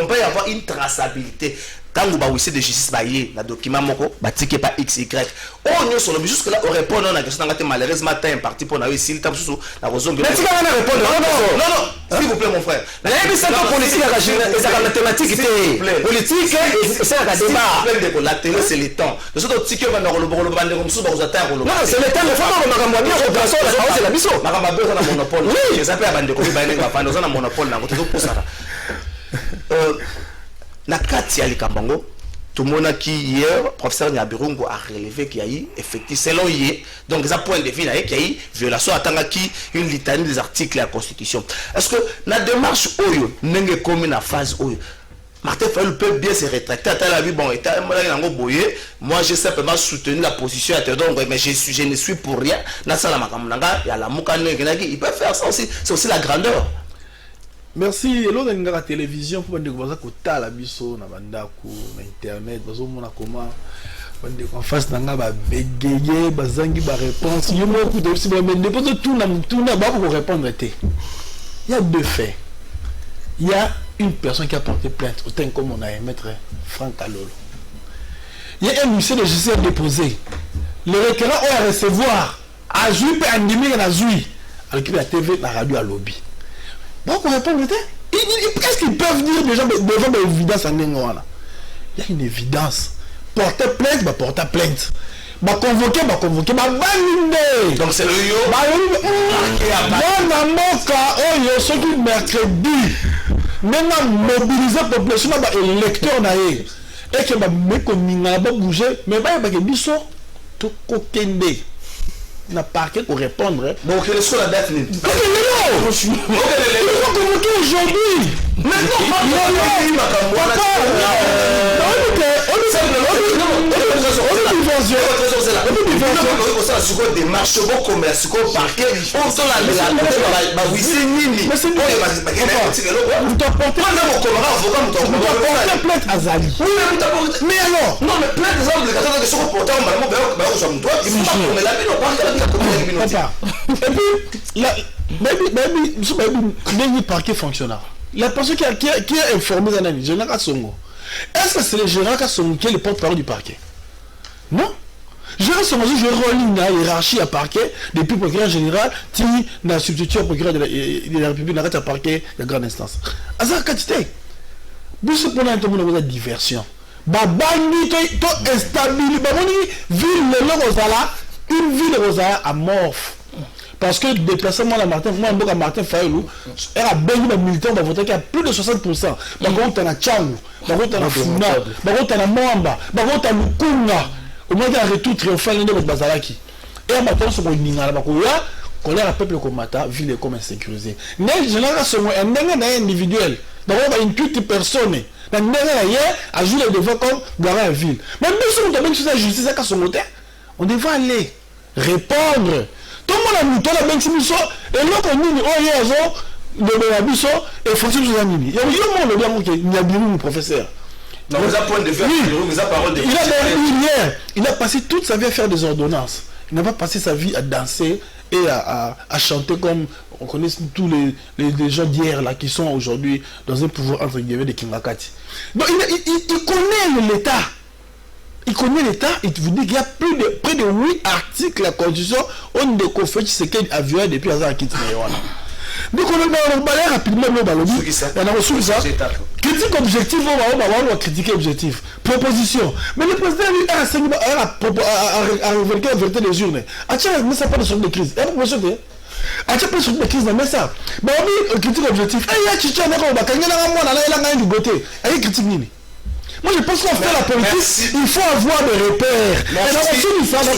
on peut y avoir une traçabilité. Quand vous avez de justice, le document moko, batike pas XY. Oh, nous sommes jusque là, on répond à la question. Malheureusement, tu as un parti pour nous ici. Le temps sur la raison. Mais tu vas répondre. Non, s'il vous plaît, mon frère. La politique, la mathématique, politique, c'est un débat. La télé, c'est le temps. Nous sommes petits qui vont nous le bande comme ça, nous attendons. Non, c'est le temps. Il faut que nous avons bien représenté la mission. Nous avons besoin d'un monopole. Oui, les appels à bande comme ça, nous avons besoin d'un monopole. Na kati ya Likambango, tout le monde qui hier, professeur Nyabirungu a relevé qu'il y a eu, effectivement, selon hier, donc ça point de vue, qu'il y a eu violation à Tangaki, une litanie des articles de la Constitution. Est-ce que la démarche Oyo, n'est comme une phase Oyo, Martin Fayulu peut bien se rétracter à la vie, bon, moi j'ai simplement soutenu la position, donc, mais je ne suis pour rien, il y a la Moukane, il peut faire ça aussi, c'est aussi la grandeur. Merci. Et là, on a la télévision pour dire que vous avez la biso, na bandako, na internet, vous avez comment en face d'un gars bégayer, bazangi ba réponse. Il y a beaucoup de choses, mais dépose tout n'a pas pour répondre. Il y a deux faits. Il y a une personne qui a porté plainte, autant comme on a un maître Franck Alolo. Il y a un monsieur de justice déposé. Le requérant a recevoir à jouer à Ndimi à Zoui, avec la TV, la radio à lobby. Donc on répond, qu'est-ce qu'ils peuvent dire déjà devant l'évidence en Nengoana? Il y a une évidence. Porter plainte, bah porter plainte. Bah convoquer, valider. Donc c'est le yo. Ce qui mercredi, maintenant mobiliser la population, électeur naïe. Et que bah méconnaît pas bouger, mais bah que biso tout kokende. N'a pas qu'à répondre. Donc, quelle est la date? Il faut convoquer aujourd'hui. Mais alors, non, mais plein d'exemples de ce qu'on porte et puis, le parquet fonctionnaire. La personne qui est informée d'un ami, Général Songo. Est-ce que c'est le Général Songo qui est le porte-parole du parquet? Non. Général Songo, je relis la hiérarchie à parquet depuis le procureur général, qui n'a substitué au procureur de la République, n'a pas parquet de grande instance. À ça, quantité. Vous se prenez un peu de diversion. Babani, to instabilité. Babani, ville le Rosala, une ville Rosala amorphe. Parce que déplacement à Martin, moi, à Martin Fayulu, elle a béni les militants va voter qui a plus de 60%. Par contre, on a Tchangou, par contre, on a Funa, par contre, on a Mwamba, par contre, on a Lukunga. Au moins, il y a un retour triomphal de Bazalaki. Et à Martin, on a Ningala, Bakoula, colère à peuple comme Mata, ville comme insécurisée. Mais je n'ai pas un individuel. D'abord, il y a une toute personne. La dernière, a joué devant comme garant à ville. Mais même si on a une justice à son côté, on devrait aller répondre. Tout le monde a mis tout le monde et l'autre nini le abisso et fonction de nini. Il y a un monde bien que il y a bien professeur. Non, vous avez point de vue, vous avez parole de il a passé toute sa vie à faire des ordonnances. Il n'a pas passé sa vie à danser et à chanter comme on connaît tous les gens d'hier là qui sont aujourd'hui dans un pouvoir entre guillemets de Kingakati. Donc il connaît l'État. Il connaît l'État, il vous dit qu'il y a près de 8 articles de la Constitution on ne confie ce qu'il a vu depuis Azar Kitinayoana. Donc on va parler rapidement le balobi. On a reçu ça. Critique objectif, on va critiquer objectif. Proposition. Mais le président lui a révoqué la vérité des urnes. Tiens, mais ça pas de sorte de crise. Pas de sorte de crise, mais ça. Mais on critique objectif. Il y a Chicha, il critique Nini. Moi je pense qu'on fait la politique, il faut avoir des repères. Et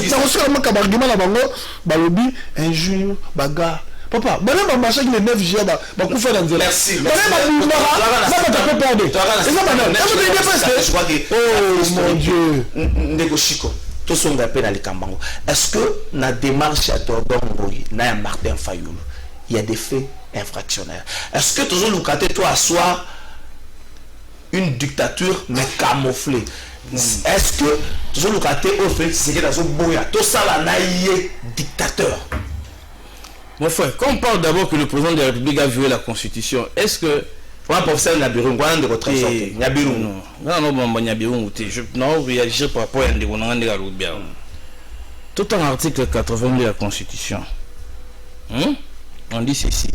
dans le argument là-bas, injure, bagarre. Papa, maintenant marché qui est 9 juillet, merci. Oh mon Dieu. Négocico. Tout son appel à l'Ikambango. Est-ce que la démarche à Tordongo, na Martin Fayoulou, il y a des faits infractionnaires? Est-ce que toujours Lucate toi soit une dictature mais camouflée? Est-ce que toujours Lucate au fait c'est que dans un boya tout ça là naïe dictateur? Mon frère, quand on parle d'abord que le président de la République a violé la Constitution, est-ce que... Pour professeur Nyabiru, quoi de votre Nyabiru? Non, Nyabiru, je réagir par rapport à Nyabiru. Tout en article 82 de la Constitution, on dit ceci.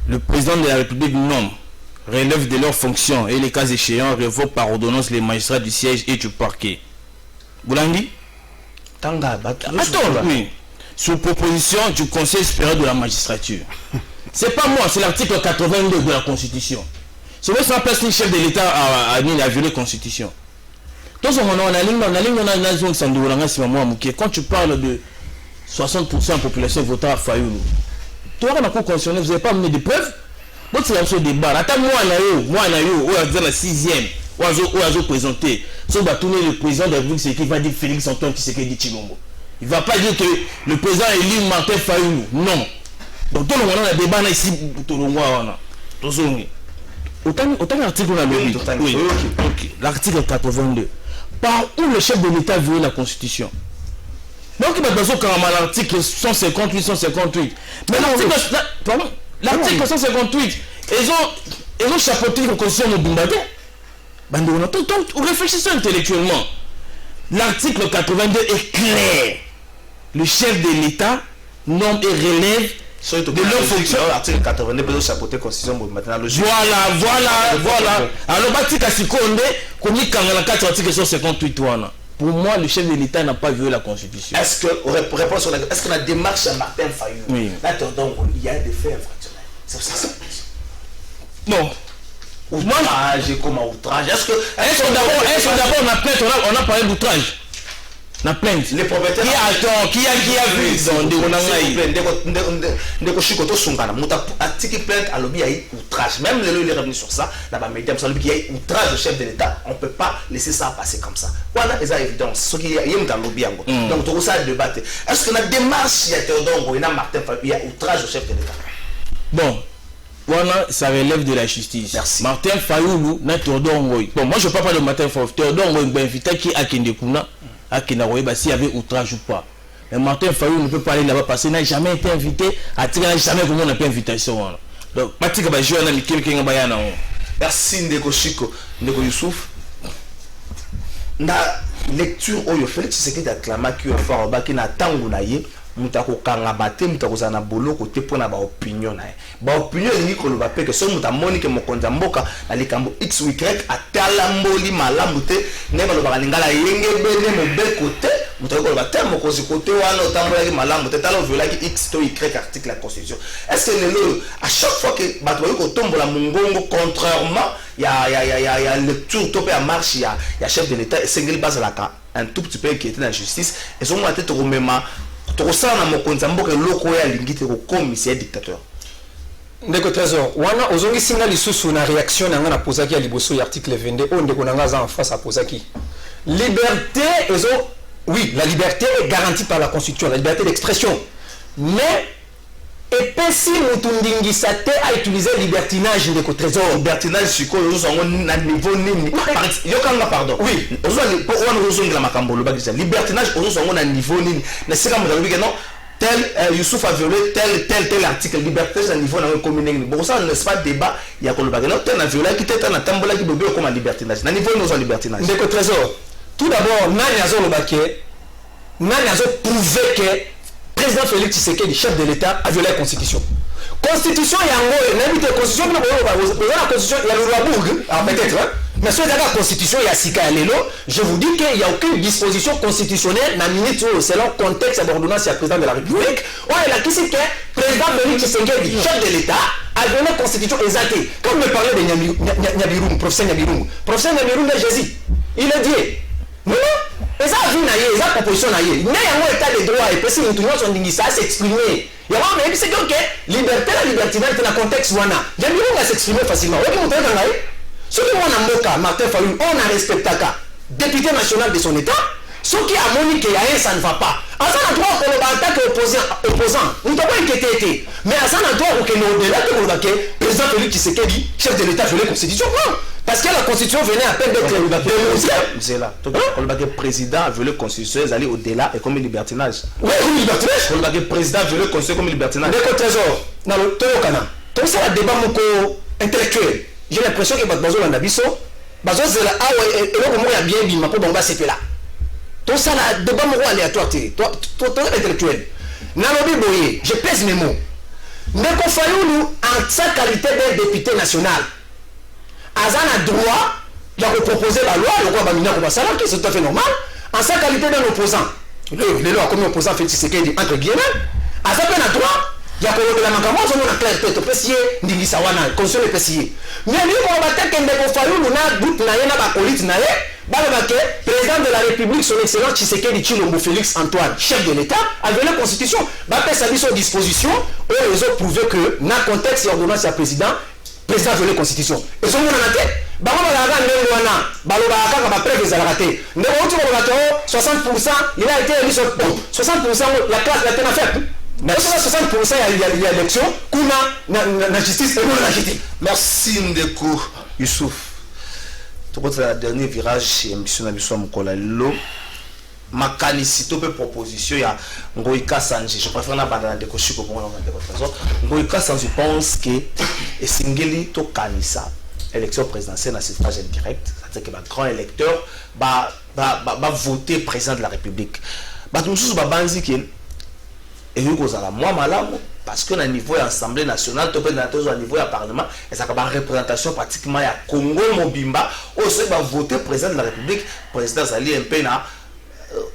Le président de la République nomme, relève de leurs fonctions et les cas échéants révoque par ordonnance les magistrats du siège et du parquet. Vous l'avez dit? Attends, oui. Sous proposition du Conseil supérieur de la magistrature. C'est pas moi, c'est l'article 82 de la Constitution. C'est vrai que ça place le chef de l'État à violer la Constitution. Quand tu parles de 60% de la population votant à Fayoulou, toi, on a constitutionnel, vous n'avez pas amené des preuves. Donc c'est un débat. Attends, moi, on a la 6e, on a présenté. Si on va tourner le président de la République, c'est qui va dire Félix Antoine Tshisekedi dit Chilombo. Il ne va pas dire que le président élit Martin Fayoulou. Non. Donc, tout le monde a un débat ici. Autant l'article on a le oui. L'article 82. Par où le chef de l'État viole la Constitution? Donc, il va besoin quand même l'article 158. Mais l'article 158, ils ont chapeauté la Constitution de Boumbadé. Donc, réfléchissez intellectuellement. L'article 82 est clair. Le chef de l'État nomme et relève de leur fonction. L'article 82 peut chapeauter la Constitution maintenant. Voilà. Alors, l'article 158, pour moi, le chef de l'État n'a pas violé la Constitution. Est-ce que, pour répondre sur la question, est-ce que la démarche à Martin Fayoulou, oui. Là, donc, il y a des faits infractionnels? C'est ça. Non. Outrage, comment outrage? Est-ce que d'abord on a parlé d'outrage? La plainte. Les propriétaires. Qui a vu outrage. Même le il est revenu sur ça. Là-bas, il y a outrage du chef de l'État. On ne peut pas laisser ça passer comme ça. Voilà, c'est évidence. Ce qui est dans le lobby. Donc, tout ça débattre. Est-ce que la démarche, il y a Théodore, il y a Martin, il y a outrage au chef de l'État? Bon. Voilà, ça relève de la justice. Merci. Martin Fayoulou, na Théodore Ngoy. Bon, moi je ne parle pas de Martin Fayoulou. Théodore Ngoy, ben invité qui a Kendekuna, à Kenaroye, bah s'il y avait outrage ou pas. Mais Martin Fayoulou ne peut pas aller là-bas parce qu'il n'a jamais été invité. À Tika n'a jamais comment on n'a pas invitation. Donc, Patika va jouer à Mikel Kengabayana. Merci Ndeko Chiko, Ndeko Youssouf. Na lecture oyo Félix Tshisekedi acclama qui est fort ba qui na tangu na ye. Mutako kanga bate mutako zana bolo côté pour na ba opinion na ba opinion ni ko lo ba pe que so muta moni que mokonza mboka na likambo x y atalamboli malamu te ne ba lo ba lingala yenge bene mo be côté mutako lo ba te mo kozi côté wana otambola ki malamu te talo viola ki x to y article la constitution. Est-ce que le à chaque fois que ba to ko tombola mungongo contrairement ya lecture topé à marche ya chef de l'état single base la un tout petit peu qui était dans la justice et son mo tête remema Tokosana na mokonza mboka loko ya lingite ko commissaire dictateur. Ndeko trésor, wana ozongi singa lisusu na réaction na nga na posaki ya liboso ya article 22 on ndeko nanga za en face a posaki. Liberté ezo Oui, la liberté est garantie par la Constitution, la liberté d'expression. Mais, et puis si Moutundingisate a utilisé libertinage de trésor. Libertinage, c'est quoi? Nous sommes à un niveau nini. Pardon. Oui. Libertinage, nous sommes à un niveau nini. Mais c'est comme non. Tel Youssouf a violé tel article. Libertinage à niveau dans communiqué. Bon, ça n'est pas débat. Il y a que le bagage. Tel a violé, qui tel a tambola qui bébé comme un libertinage. À niveau nous sommes libertinage. De trésor. Tout d'abord, Nani Azo Lobake, Nani Azo prouvé que le président Félix Tshisekedi, chef de l'État, a violé la Constitution. Constitution, il y a un mot, Constitution, la Constitution, il y a le Bourg, peut-être, mais sur la Constitution, il y a Sika Lelo, je vous dis qu'il n'y a aucune disposition constitutionnelle dans minute selon le contexte d'ordonnance du président de la République. On est là qui c'est que le président Félix Tshisekedi, chef de l'État, a violé la Constitution exacte. Comme me parlait de Nyabirum, professeur Nyabirum est Jésus, il est dit. Non, et ça a vu naïe, et ça proposition naïe. Mais il y a un état de droit, et puis si nous tournons son dingue, ça s'exprimer. Il y a un mais c'est que liberté, la liberté dans le contexte wana. Il y a un s'exprimer facilement. Vous montrez dans naïe. Ce qui on a moka, Martin Fayulu, on a respecté ka, député national de son état. Ce qui a moniqué, ça ne va pas. À ça, on a droit pour le attaque opposant. Nous ne devons pas inquiéter. Mais à ça, on a droit pour que nous, au-delà de le président Félix Tshisekedi, chef de l'État, violé la Constitution. Non. Parce que la Constitution venait à peine d'être dénoncée. C'est là. Le président a violé la Constitution, ils allaient au-delà et comme libertinage. Oui, comme libertinage. Le président a violé la Constitution comme libertinage. D'accord, trésor. Dans le Toyokana. Donc, c'est un débat intellectuel. J'ai l'impression que Bazo Landabiso, Bazo Zela, ah ouais, et là, il y a bien dit, ma pauvre, c'est là. Donc, ça, le débat aléatoire, toi, intellectuel. Nalobi Boye, je pèse mes mots. Mais qu'on faille nous, en sa qualité d'un député national, Azan a droit de proposer la loi, le roi Bamina Koubasala, qui c'est tout à fait normal, en sa qualité d'un opposant. Les lois comme opposant Félix Tshisekedi, entre guillemets, Azan a droit, il y a que la mancamo, on a clair, peut-être, pessier, Ndingisawana, consul et pessier. Mais lui, on va dire qu'il ne faut pas nous, na doute, na yena, ba colite, na ye, président de la République, son excellence Tshisekedi Tshilombo Félix Antoine, chef de l'État, a violé la Constitution. Bapé sa mise à disposition, eux, ils ont prouvé que, dans le contexte et ordonnance du président a violé la Constitution. Et ce moment en tête, il a été élu sur 60%, la classe a été faite. Mais 60%, il y a élection, la justice et la justice. Merci Ndeko Youssouf. C'est le dernier virage chez M. Nabiswa Moukolalilo. Ma canicito peut proposition, il y a Ngoïka Sanji. Je préfère la banane de Koshiko pour moi. Ngoïka Sanji pense que et Singeli to Kanisa, élection présidentielle à suffrage indirect, c'est-à-dire que le grand électeur va voter président de la République. Tout le monde va dire que et nous avons moi malade parce que au niveau de l'Assemblée nationale, au niveau du Parlement, et ça a une représentation pratiquement à Congo Mobimba, aussi va voter président de la République, président Zali un peu na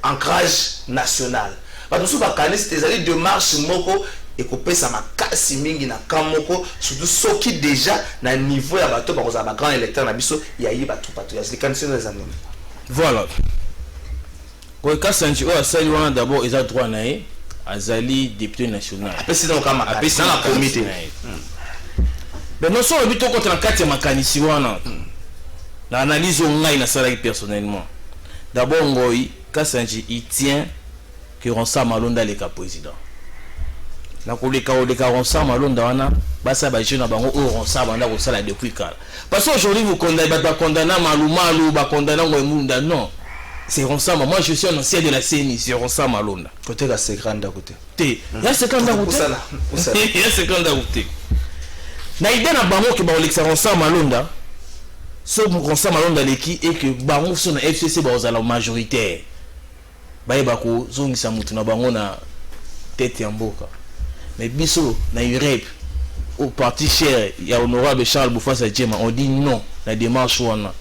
ancrage national. Nous avons des démarches moko et que ça m'a cassé mingi na kamoko surtout ceux qui déjà na niveau ya bato ba kozala grand électeur na biso ya yi bato bato ya likanisi les années. Voilà. Ko kasanji o asali wana d'abord ils ont droit naé azali député national. Après c'est donc kama après dans la comité. Ben non solo bito contre la carte makanisi wana. Na analyse ngai na sala personnellement. D'abord ngoi kasanji il tient que Ronsa Malonda le président. Na koleka Ronsa Malonda wana basa ba jeune bango o Ronsa banda ko sala depuis kala. Parce qu'aujourd'hui vous condamnez Malumalu, ba condamner Ngomunda non. C'est Ronsa, moi je suis un ancien de la CNI, c'est Ronsa Malonda. Côté la seconde à côté. Il y a 50 à côté. Il y a 50 à côté. Na idée na bango que ba Alexa Ronsa Malonda. So Ronsa Malonda leki et que bango son FCC ba ozala majoritaire. Baye bako zongisa mutu na bango na tête ya mboka. Mais biso na UREP au parti cher, il y a honorable Charles Boufassa Djema, on dit non la démarche wana.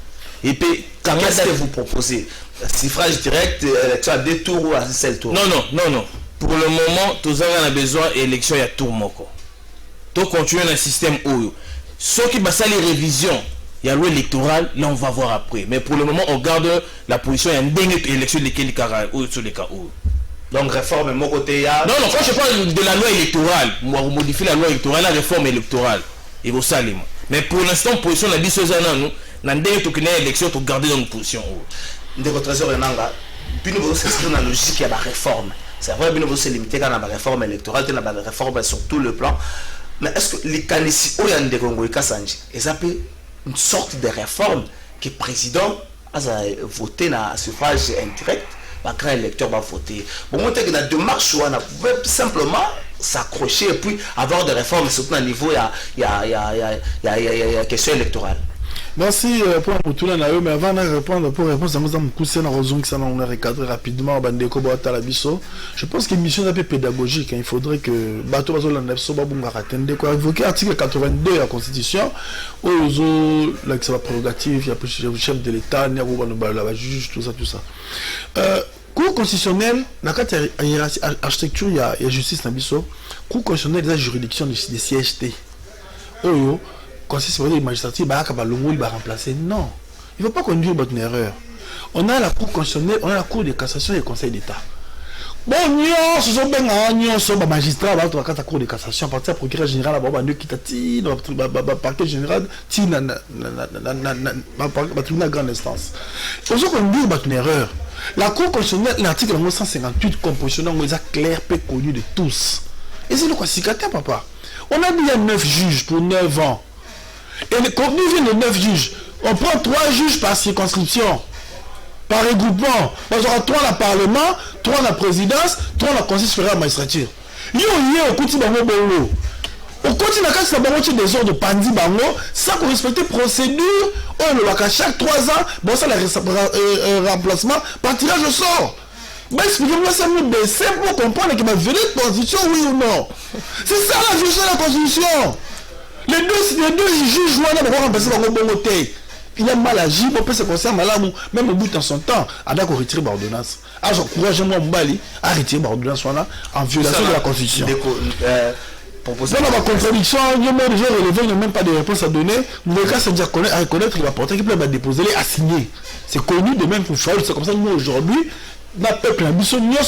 Et puis qu'est-ce que vous proposez? Suffrage direct, élection à 2 tours ou à 7 tours? Non. Pour le moment, tous avons besoin d'élection à tour moko. To continuer le système où ceux qui basent les révisions, il y a loi électorale, là on va voir après. Mais pour le moment, on garde la position, il y a une dernière élection de quel cas ou sur les cas où. Donc réforme mon côté ya. Non, quand je parle de la loi électorale, moi on modifie la loi électorale, la réforme électorale. Et vous salez. Mais pour l'instant, position la biso nous, dans dernière élection, pour garder dans une position où. De votre trésor Nanga, bino vous s'inscrire dans la logique, il y a la réforme. C'est vrai, bino vous se limiter quand la réforme électorale, il y a la réforme sur tout le plan. Mais est-ce que les Kanisi Oyande Congo et Kassanji, ils appellent une sorte de réforme que le président a voté dans le suffrage indirect, le grand électeur va voter. Bon, moi, dans la démarche, on pouvait simplement s'accrocher et puis avoir des réformes, surtout à niveau, il y a question électorale. Merci pour la retour, mais avant de répondre, pour répondre à mon cousin à Rozon, qui on a recadré rapidement, je pense qu'il y a une mission un peu pédagogique. Il faudrait que Bato Bazola Nefso Babunga attende quoi. Évoquer l'article 82 de la Constitution, où la prérogative, il y a le chef de l'État, il y a la juge, tout ça. Cour constitutionnelle, dans la architecture, il y a justice dans Bisso. Cour constitutionnelle, il y a la juridiction des CHT. Consiste les magistrats, il va remplacer. Non, il ne faut pas conduire votre erreur. On a la Cour constitutionnelle, on a la Cour de cassation et le Conseil d'État. Bon, ce sont bien magistrats, la Cour de cassation, à partir du procureur général, le parquet général, la tribunal grande instance. On peut conduire votre erreur. La Cour constitutionnelle, l'article 158 compositionnel, est clair, peu connu de tous. Et c'est le quoi, papa. On a bien 9 juges pour 9 ans. Et le contenu vient de 9 juges. On prend 3 juges par circonscription, par regroupement. On aura 3 dans le Parlement, 3 dans la présidence, 3 dans le Conseil supérieur de la magistrature. Au continent au continent des ordres de Pandi Bango, ça pour respecter procédure, chaque 3 ans, bon ça le remplacement par tirage au sort. Mais expliquez-moi ça simple pour comprendre qu'il m'a venu de constitution, oui ou non. C'est ça la vision de la constitution. Les deux juges vont remplacer le bon côté. Il a mal agi, on peut se penser malade, même au bout de son temps, à d'accord retirer l'ordonnance. Ah, j'encourage moi Mbali à retirer l'ordonnance en violation de la constitution. Dans la contradiction, il y a même des gens relevés, il n'y a même pas de réponse à donner. Nous les cas, c'est déjà à reconnaître, il va porter, qu'il peut déposer les assigner. C'est connu de même pour faire, c'est comme ça nous aujourd'hui. Le peuple a besoin de nous, il n'y a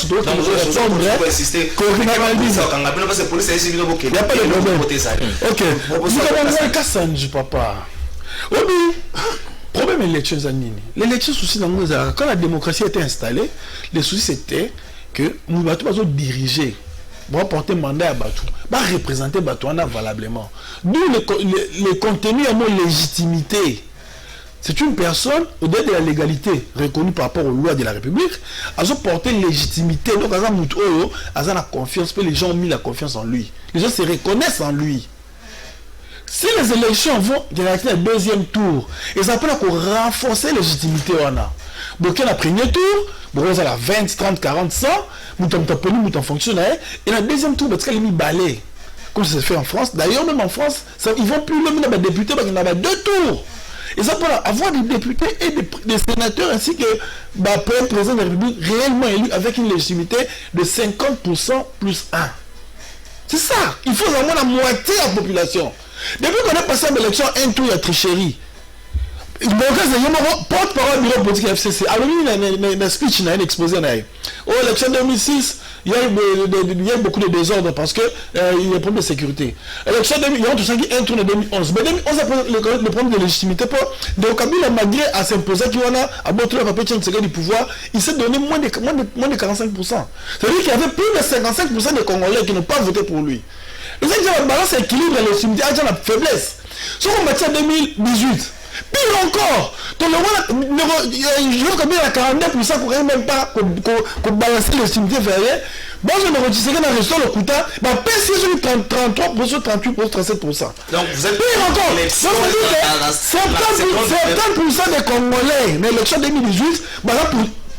pas de problème. Ok, vous avez un cas Sanji, papa. Oui, problème élection Zanini. L'élection souci dans nous, quand la démocratie était installée, le souci c'était que nous devons diriger, pour porter mandat à Batou, pour représenter Batou valablement. D'où le contenu à mon légitimité. C'est une personne, au-delà de la légalité reconnue par rapport aux lois de la République, elle a porté légitimité. Donc, elle a la confiance, les gens ont mis la confiance en lui. Les gens se reconnaissent en lui. Si les élections vont directement au deuxième tour, ils appellent à renforcer la légitimité. Donc, le premier tour, vous avez la 20, 30, 40, 100, vous avez fonctionnaire, et dans le deuxième tour, vous avez mis balai. Comme ça se fait en France. D'ailleurs, même en France, ils vont plus même dans les députés, parce qu'il y en a 2 tours. Ils appellent à avoir des députés et des sénateurs ainsi que le président de la République réellement élu avec une légitimité de 50% plus 1. C'est ça. Il faut vraiment la moitié de la population. Depuis qu'on est passé à l'élection, un tour, il y a tricherie. Porte-parole du bureau politique FCC. Alors, il y a un speech, il y a un exposé. Au l'élection 2006, il y a beaucoup de désordre parce qu'il y a un problème de sécurité. L'élection 2000, il y a tout ça qui est un tour de 2011. Mais 2011, le problème de légitimité. Donc, Kabila, malgré à s'imposer qu'il y en a à bout de la papier du pouvoir, il s'est donné moins de 45%. C'est-à-dire qu'il y avait plus de 55% des Congolais qui n'ont pas voté pour lui. Et ça, il y a une balance équilibre et le légitimité, il y a la faiblesse. Ce qu'on bâtit en 2018. Pire encore, je veux combien à 49% pour même pas balancer le cimetière verrier. Bon, je me retire dans le restaurant le Kouta, PC sur 33%, 38%, 37%. Donc vous êtes pire encore. 70% des Congolais, dans l'élection 2018,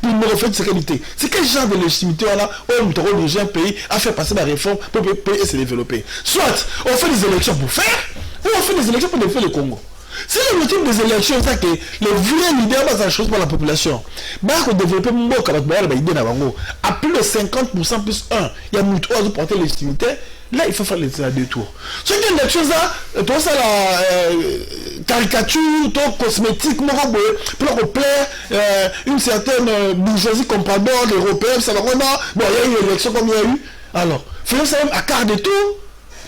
pour me refaire de sécurité. C'est quel genre de légitimité on a au diriger un pays à faire passer la réforme pour que le pays se développer. Soit on fait des élections pour faire, ou on fait des élections pour développer le Congo. C'est le motif des élections, c'est que les vrais leaders vont faire chose pour la population. Pour développer à plus de 50% plus 1, il y a beaucoup de porter légitimité. Là, il faut faire les 2 tours. Ce qui est une chose là, tout ça la caricature, tout cosmétique, pour plaire une certaine bourgeoisie comprador, l'européen, ça va bon, il y a eu une élection comme il y a eu. Alors, faisons ça même à quart de tour,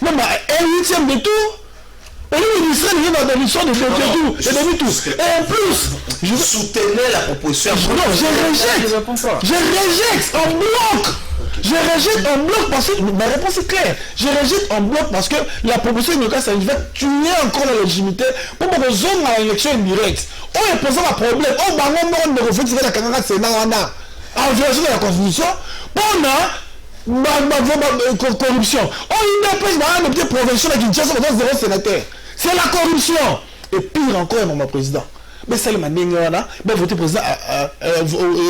même à 1/8 de tour. Et l'Israël vient dans l'émission de demi-tour. Et en plus, je soutenais la proposition. Non, je rejette en bloc. Je rejette en bloc parce que, ma réponse est claire, je rejette en bloc parce que la proposition de ça va tuer encore la légitimité pour que les hommes à l'élection indirecte. On est posé un problème, on va non de refléter la Canada Sénat en violation de la Constitution, pour la corruption. On est pas une provinciale qui tient son 0 sénateur. C'est la corruption. Et pire encore, mon président. Mais c'est le manière mais voter président à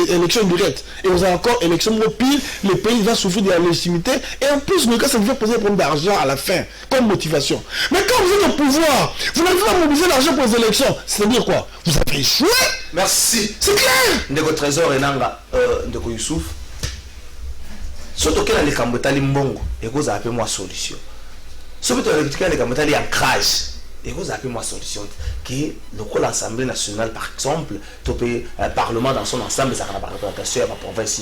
élection directe. Et vous avez encore élection pile, le pays va souffrir de la légitimité. Et en plus, le cas, ça vous poser un problème d'argent à la fin, comme motivation. Mais quand vous êtes au pouvoir, vous n'avez pas mobilisé l'argent pour les élections. C'est-à-dire quoi? Vous avez échoué. Merci. C'est clair. Ndeko Trésor et Nanga, Ndeko Youssouf. Surtout que les Kambotali Mbongo, et vous avez moi solution. Surtout que les Kambotali ancrage. Et vous avez moi solution qui le l'Assemblée nationale par exemple, le Parlement dans son ensemble, ça n'a pas représentation, la province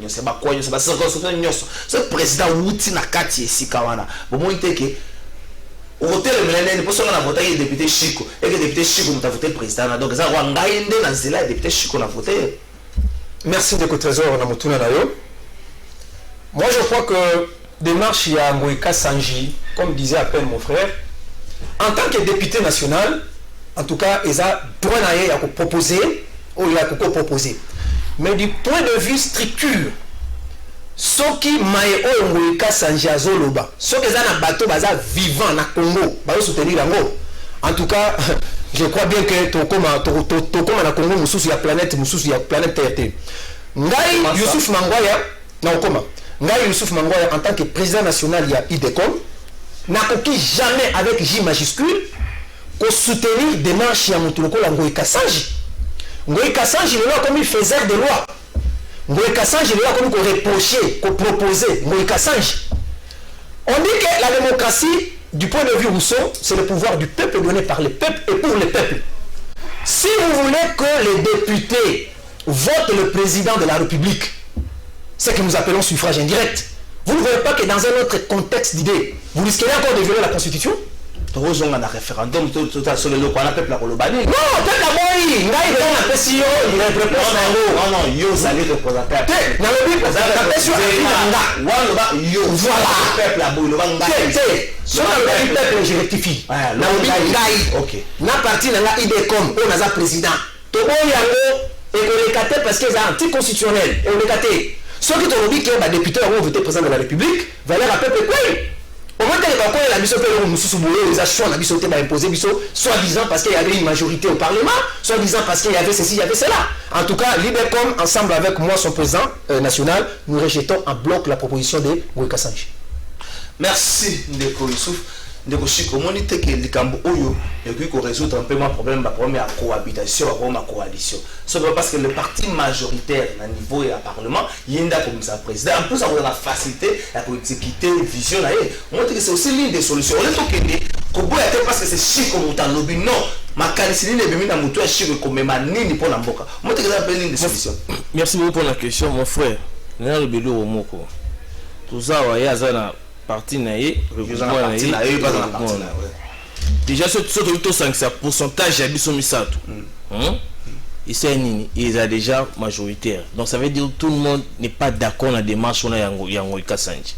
c'est pas quoi, c'est pas ça, c'est le président Wouti Nakati et Sikawana. Bon, moi, il dit que au hôtel Mélène, pour ça qu'on a voté le député Chico, et le député Chico nous a voté le président. Donc, ça, on a une dans ce là, le député Chico a voté. Merci de Trésor, on a montouné d'ailleurs. Moi, je crois que démarche, il y a Ngoïka Sanji, comme disait à peine mon frère. En tant que député national, en tout cas, il a droit à proposer, ou il a proposé. Mais du point de vue structure, ce qui m'a dit Sanjazoloba, ce qui est un bateau vivant na Congo, va soutenir l'ango. En tout cas, je crois bien que Tokoma na Congo, nous sommes la planète Terre. Ngai Youssouf Mangwaya, Ngai Youssouf Mangwaya, en tant que président national, il y a IDECOM. N'a jamais avec J majuscule qu'on soutenir des marches à Moutouko la Ngoïka Sanji. Ngoïka Sanji, il est là comme il faisait des lois. Ngoïka Sanji, il est là comme qu'on reprochait, qu'on proposait. Ngoïka Sanji. On dit que la démocratie, du point de vue Rousseau, c'est le pouvoir du peuple donné par le peuple et pour le peuple. Si vous voulez que les députés votent le président de la République, c'est que nous appelons suffrage indirect. Vous ne voyez pas que dans un autre contexte d'idées, vous risquez encore de violer la Constitution? Non, un référendum, tout à fait, le peuple a colobani. Non, peuple a moi, il a un PCO, il a un non, yo, ça les représentants. Non, le peuple a beau, le peuple, je rectifie. Ok. Na parti na la IDECOM, on a un président. Togo yango, et on est parce que c'est anticonstitutionnel, et on est caté. Ceux qui ont dit que les députés ont voté président de la République, valeur à peuple quoi? Au moins, la mission les actions imposé, soi-disant parce qu'il y avait une majorité au Parlement, soi-disant parce qu'il y avait ceci, il y avait cela. En tout cas, l'IBECOM, ensemble avec moi, son président national, nous rejetons en bloc la proposition de Ngoïka Sanji. Merci, Ndeko Youssouf. Ndeko Chico, on dit que les Cambo Oyo, et puis qu'on résout un peu mon problème, ma première cohabitation, ma coalition. C'est parce que le parti majoritaire, à niveau et à Parlement, il y a comme ça président. En plus, on a la facilité, la exécuter, vision. On dit que c'est aussi l'une des solutions. On est dit que parce que c'est Chico Moutan Lobby, non. Ma calicine est venue dans mon toit Chico comme ma nini pour la boca. On dit que c'est l'une des solutions. Merci beaucoup pour la question, mon frère. Nous avons le bélo au Moko. Tout ça, il y a un parti naïe, déjà ce pourcentage d'habits misato ils a déjà majoritaire, donc ça veut dire que tout le monde n'est pas d'accord dans la démarche on a Ngoïka Sanji.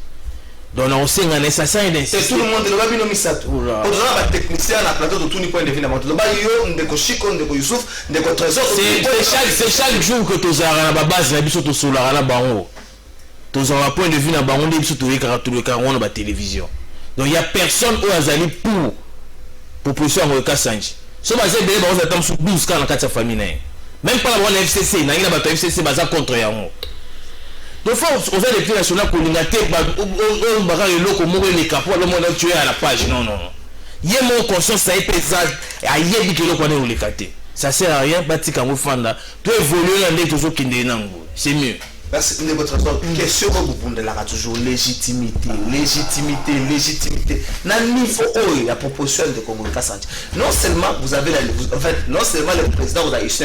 Donc on sait que ça c'est tout le monde le babino misato on a un technicien à plateau de tout point de vue dans le bayo Ndeko Chico Ndeko Youssouf Ndeko Trésor, c'est chaque jour que tu as la base na biso to sola na bango. Tous ont un point de vue dans le monde, sur la télévision. Donc il n'y a personne où a allé pour proposition à Ngoïka Sanji. Ce que vous avez sur 12 cas dans la famille. Même pas la FCC, il y a un FCC contre Yango. Donc il faut aux députés nationaux qu'on a été le monde tué à la page. Non. Il y a mon conscience, ça est pesant. Il y a des kilos qu'on est au ça sert à rien, tu évoluer dans les choses qui sont c'est mieux. Merci de votre question que vous posez là toujours légitimité. Dans le niveau où la proposition de Ngoïka Sanji, non seulement vous avez non seulement le président vous a issu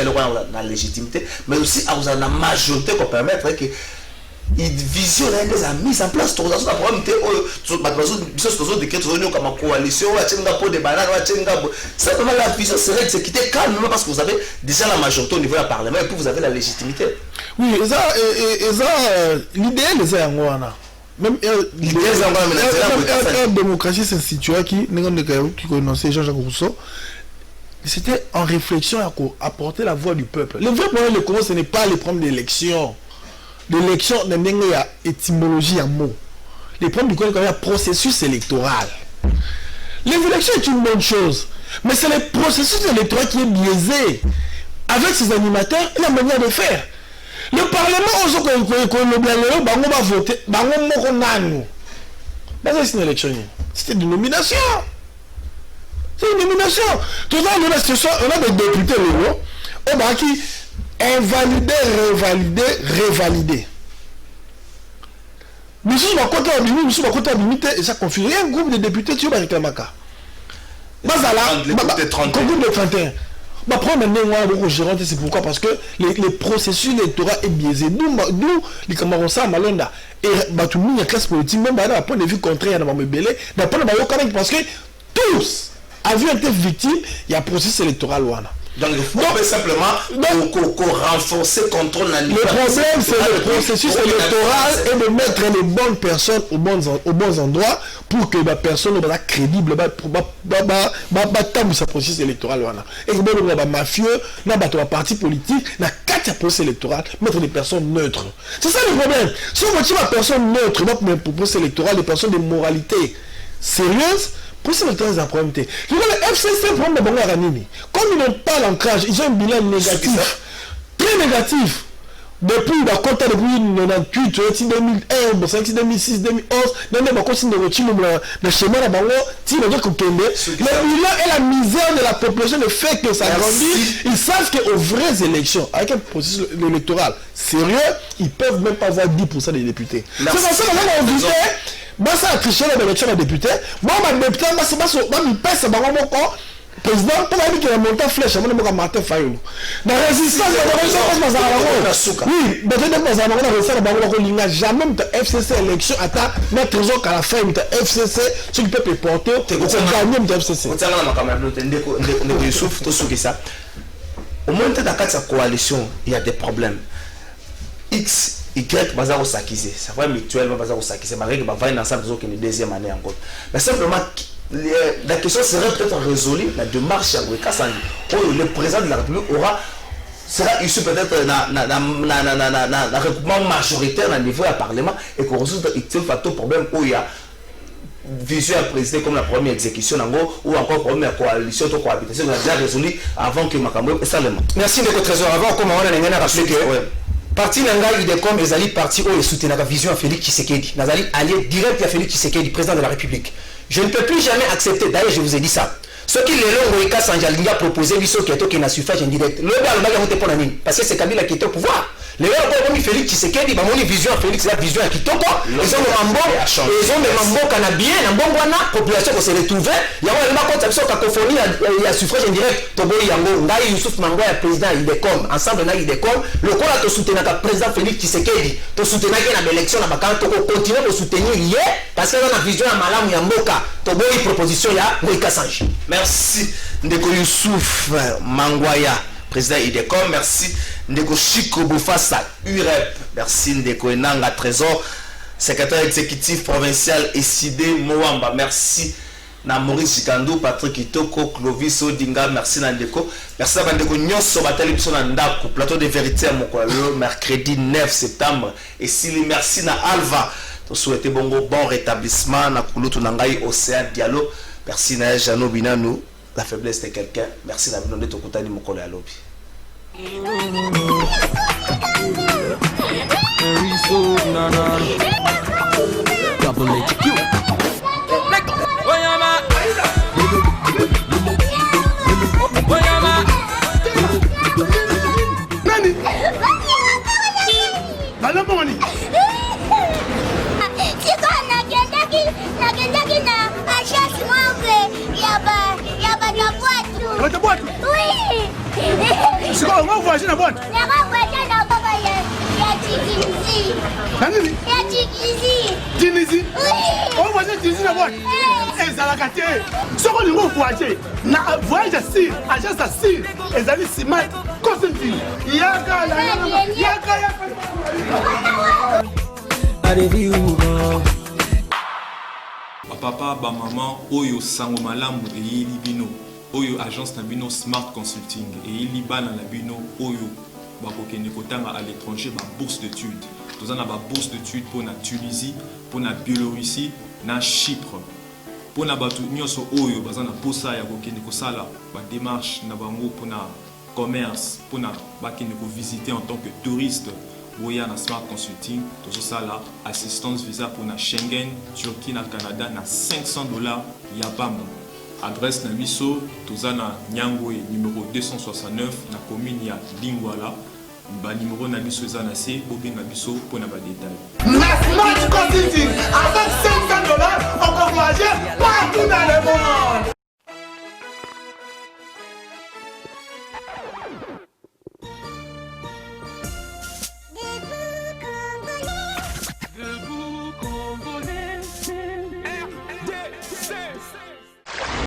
la légitimité, mais aussi vous avez la majorité pour permettre que vision là des amis en place tout ça problème comme coalition des bananes simplement la vision serait exécutée calmement parce que vous avez déjà la majorité au niveau du parlement et puis vous avez la légitimité. Oui, et ça l'idéal c'est angwana même la démocratie c'est situé qui connaissait Jean-Jacques Rousseau. C'était en réflexion à apporter la voix du peuple. Le vrai problème de Congo, ce n'est pas les problèmes d'élection. L'élection, il y a étymologie en mots. Les problèmes du Congo, il y a processus électoral. L'élection est une bonne chose, mais c'est le processus électoral qui est biaisé avec ses animateurs et la manière de faire. Le Parlement, on va voter, c'est une élection. C'était une nomination. C'est une nomination. Tout ça, on a des députés locaux, on va qui invalider, révalider. Nous sommes à côté de l'unité et ça confie. Il y a un groupe de députés qui ont réclamé ça. Groupe de 31. C'est pourquoi? Parce que le processus électoral est biaisé. D'où les camarades ça malonda. Et tout le monde a classe politique, même d'un point de vue contraire, parce que tous avaient été victimes, il y a un processus électoral. Donc il faut simplement renforcer le contrôle. Le problème c'est le processus électoral et de mettre les bonnes personnes aux bons endroits pour que la personne soit crédible ce processus électoral. Et que les mafieux, les partis politiques, les quatre processus électoral, mettre des personnes neutres. C'est ça le problème. Si on met une personne neutre pour le processus électoral, des personnes de moralité sérieuse, pour ça, c'est un problème. Le FCC, comme ils n'ont pas l'ancrage, ils ont un bilan négatif. Très négatif. Depuis le compte depuis 98, 2001, 2006, 2011, le bilan et la misère de la population, le fait que ça grandit, ils savent qu'aux vraies élections, avec un processus électoral sérieux, ils ne peuvent même pas avoir 10% des députés. C'est pour ça qu'on a invité. Ça a triché l'élection des députés. Moi, ma député, je président, pour la vie qui a monté flèche, je vais Martin Fayou. La résistance, oui, il n'y a jamais de FCC élection à ta mettre raison qu'à la fin de FCC, ce qui peut porter, c'est gagner de FCC. Au moins, dans la coalition, il y a des problèmes. X, Y, bazar au sakisé. Ça va mutuellement bazar au sakisé. Malgré que va ensemble qui est une deuxième année encore. Mais simplement, la question serait peut-être résolue. La démarche le président de la République sera issu peut-être d'un regroupement majoritaire au niveau du Parlement et qu'on résout un problème où il y a vision à présider comme la première exécution ou encore première coalition ou cohabitation. On a déjà résolu avant que Makambo et Salema. Merci de votre trésor. Avant, comme on a rappelé que parti Nanga Idecom et Zali parti où il soutient la vision à Félix Tshisekedi. Nazali allié direct à Félix Tshisekedi, président de la République. Je ne peux plus jamais accepter, d'ailleurs je vous ai dit ça. Ce qui les longs Moïka Sanjalinga proposé, lui, ce qui est un suffrage indirect. Le gars, parce que c'est Kabila qui était au pouvoir. Les gens qui ont Félix Tshisekedi, ils ont une vision à Félix, la vision à Kitoko. Ils ont des mambo canadiens, la population qui s'est retrouvée. Il y a un contre ça cacophonie, il y a suffrage indirect. Togo Yango, Ngaï Youssouf Mangoya, président Idecom, ensemble na Idecom. Le coup là, tu soutiens le président Félix Tshisekedi. Tu soutiens l'élection, tu continues de soutenir hier parce que dans la vision à Malam Yamboka, Togo une proposition, il y a Moïka Sanji. Merci Ndeko Youssouf Mangoya, président Idecom. Merci Ndeko Chiko Bofassa UREP. Merci Ndeko Enanga Trésor, secrétaire exécutif provincial Essidé Moamba. Merci na Maurice Chikandou, Patrick Kitoko, Clovis Odinga. Merci Ndeko. Merci à Ndeko Nyonso Batali Psona Ndako, plateau de vérité à Mokwalo, mercredi 9 septembre. Et Sili, merci na Alva. Te souhaiter bon rétablissement na Kulutu Nangai Océan Diallo. Merci na Jano Binanou. La faiblesse de quelqu'un. Merci na Binondo Tokutani Mokole à Lobi. Oui. C'est quoi, on va voyager dans la boîte? Tunisie. On va dire Tunisie d'abord. Et ça l'a gâté. Ce qu'on nous voyage, na voyage assis, agence assis, et allez s'y mettre. Constantine. Yaka. Papa, maman, oyo sango malamu et bino. Oyo agence na bino Smart Consulting et il bana na bino oyo bakokende kotanga à l'étranger ba bourse d'études. Nous avons ba bourse d'études pour la Tunisie, pour la Biélorussie, na Chypre. Pour na batu nyonso oyo bazana posa ya kokende kosala ba démarche na bango pour na commerce, pour na bakende ko visiter en tant que touriste. Boya na Smart Consulting, tout ça là, assistance visa pour na Schengen, Turquie na Canada na $500 ya bamba. Adresse na biso tozana Nyangoe numéro 269 na commune ya Lingwala. Ba numéro na biso ezana C, bobenga biso pona ba détail. Na Smart Consulting avec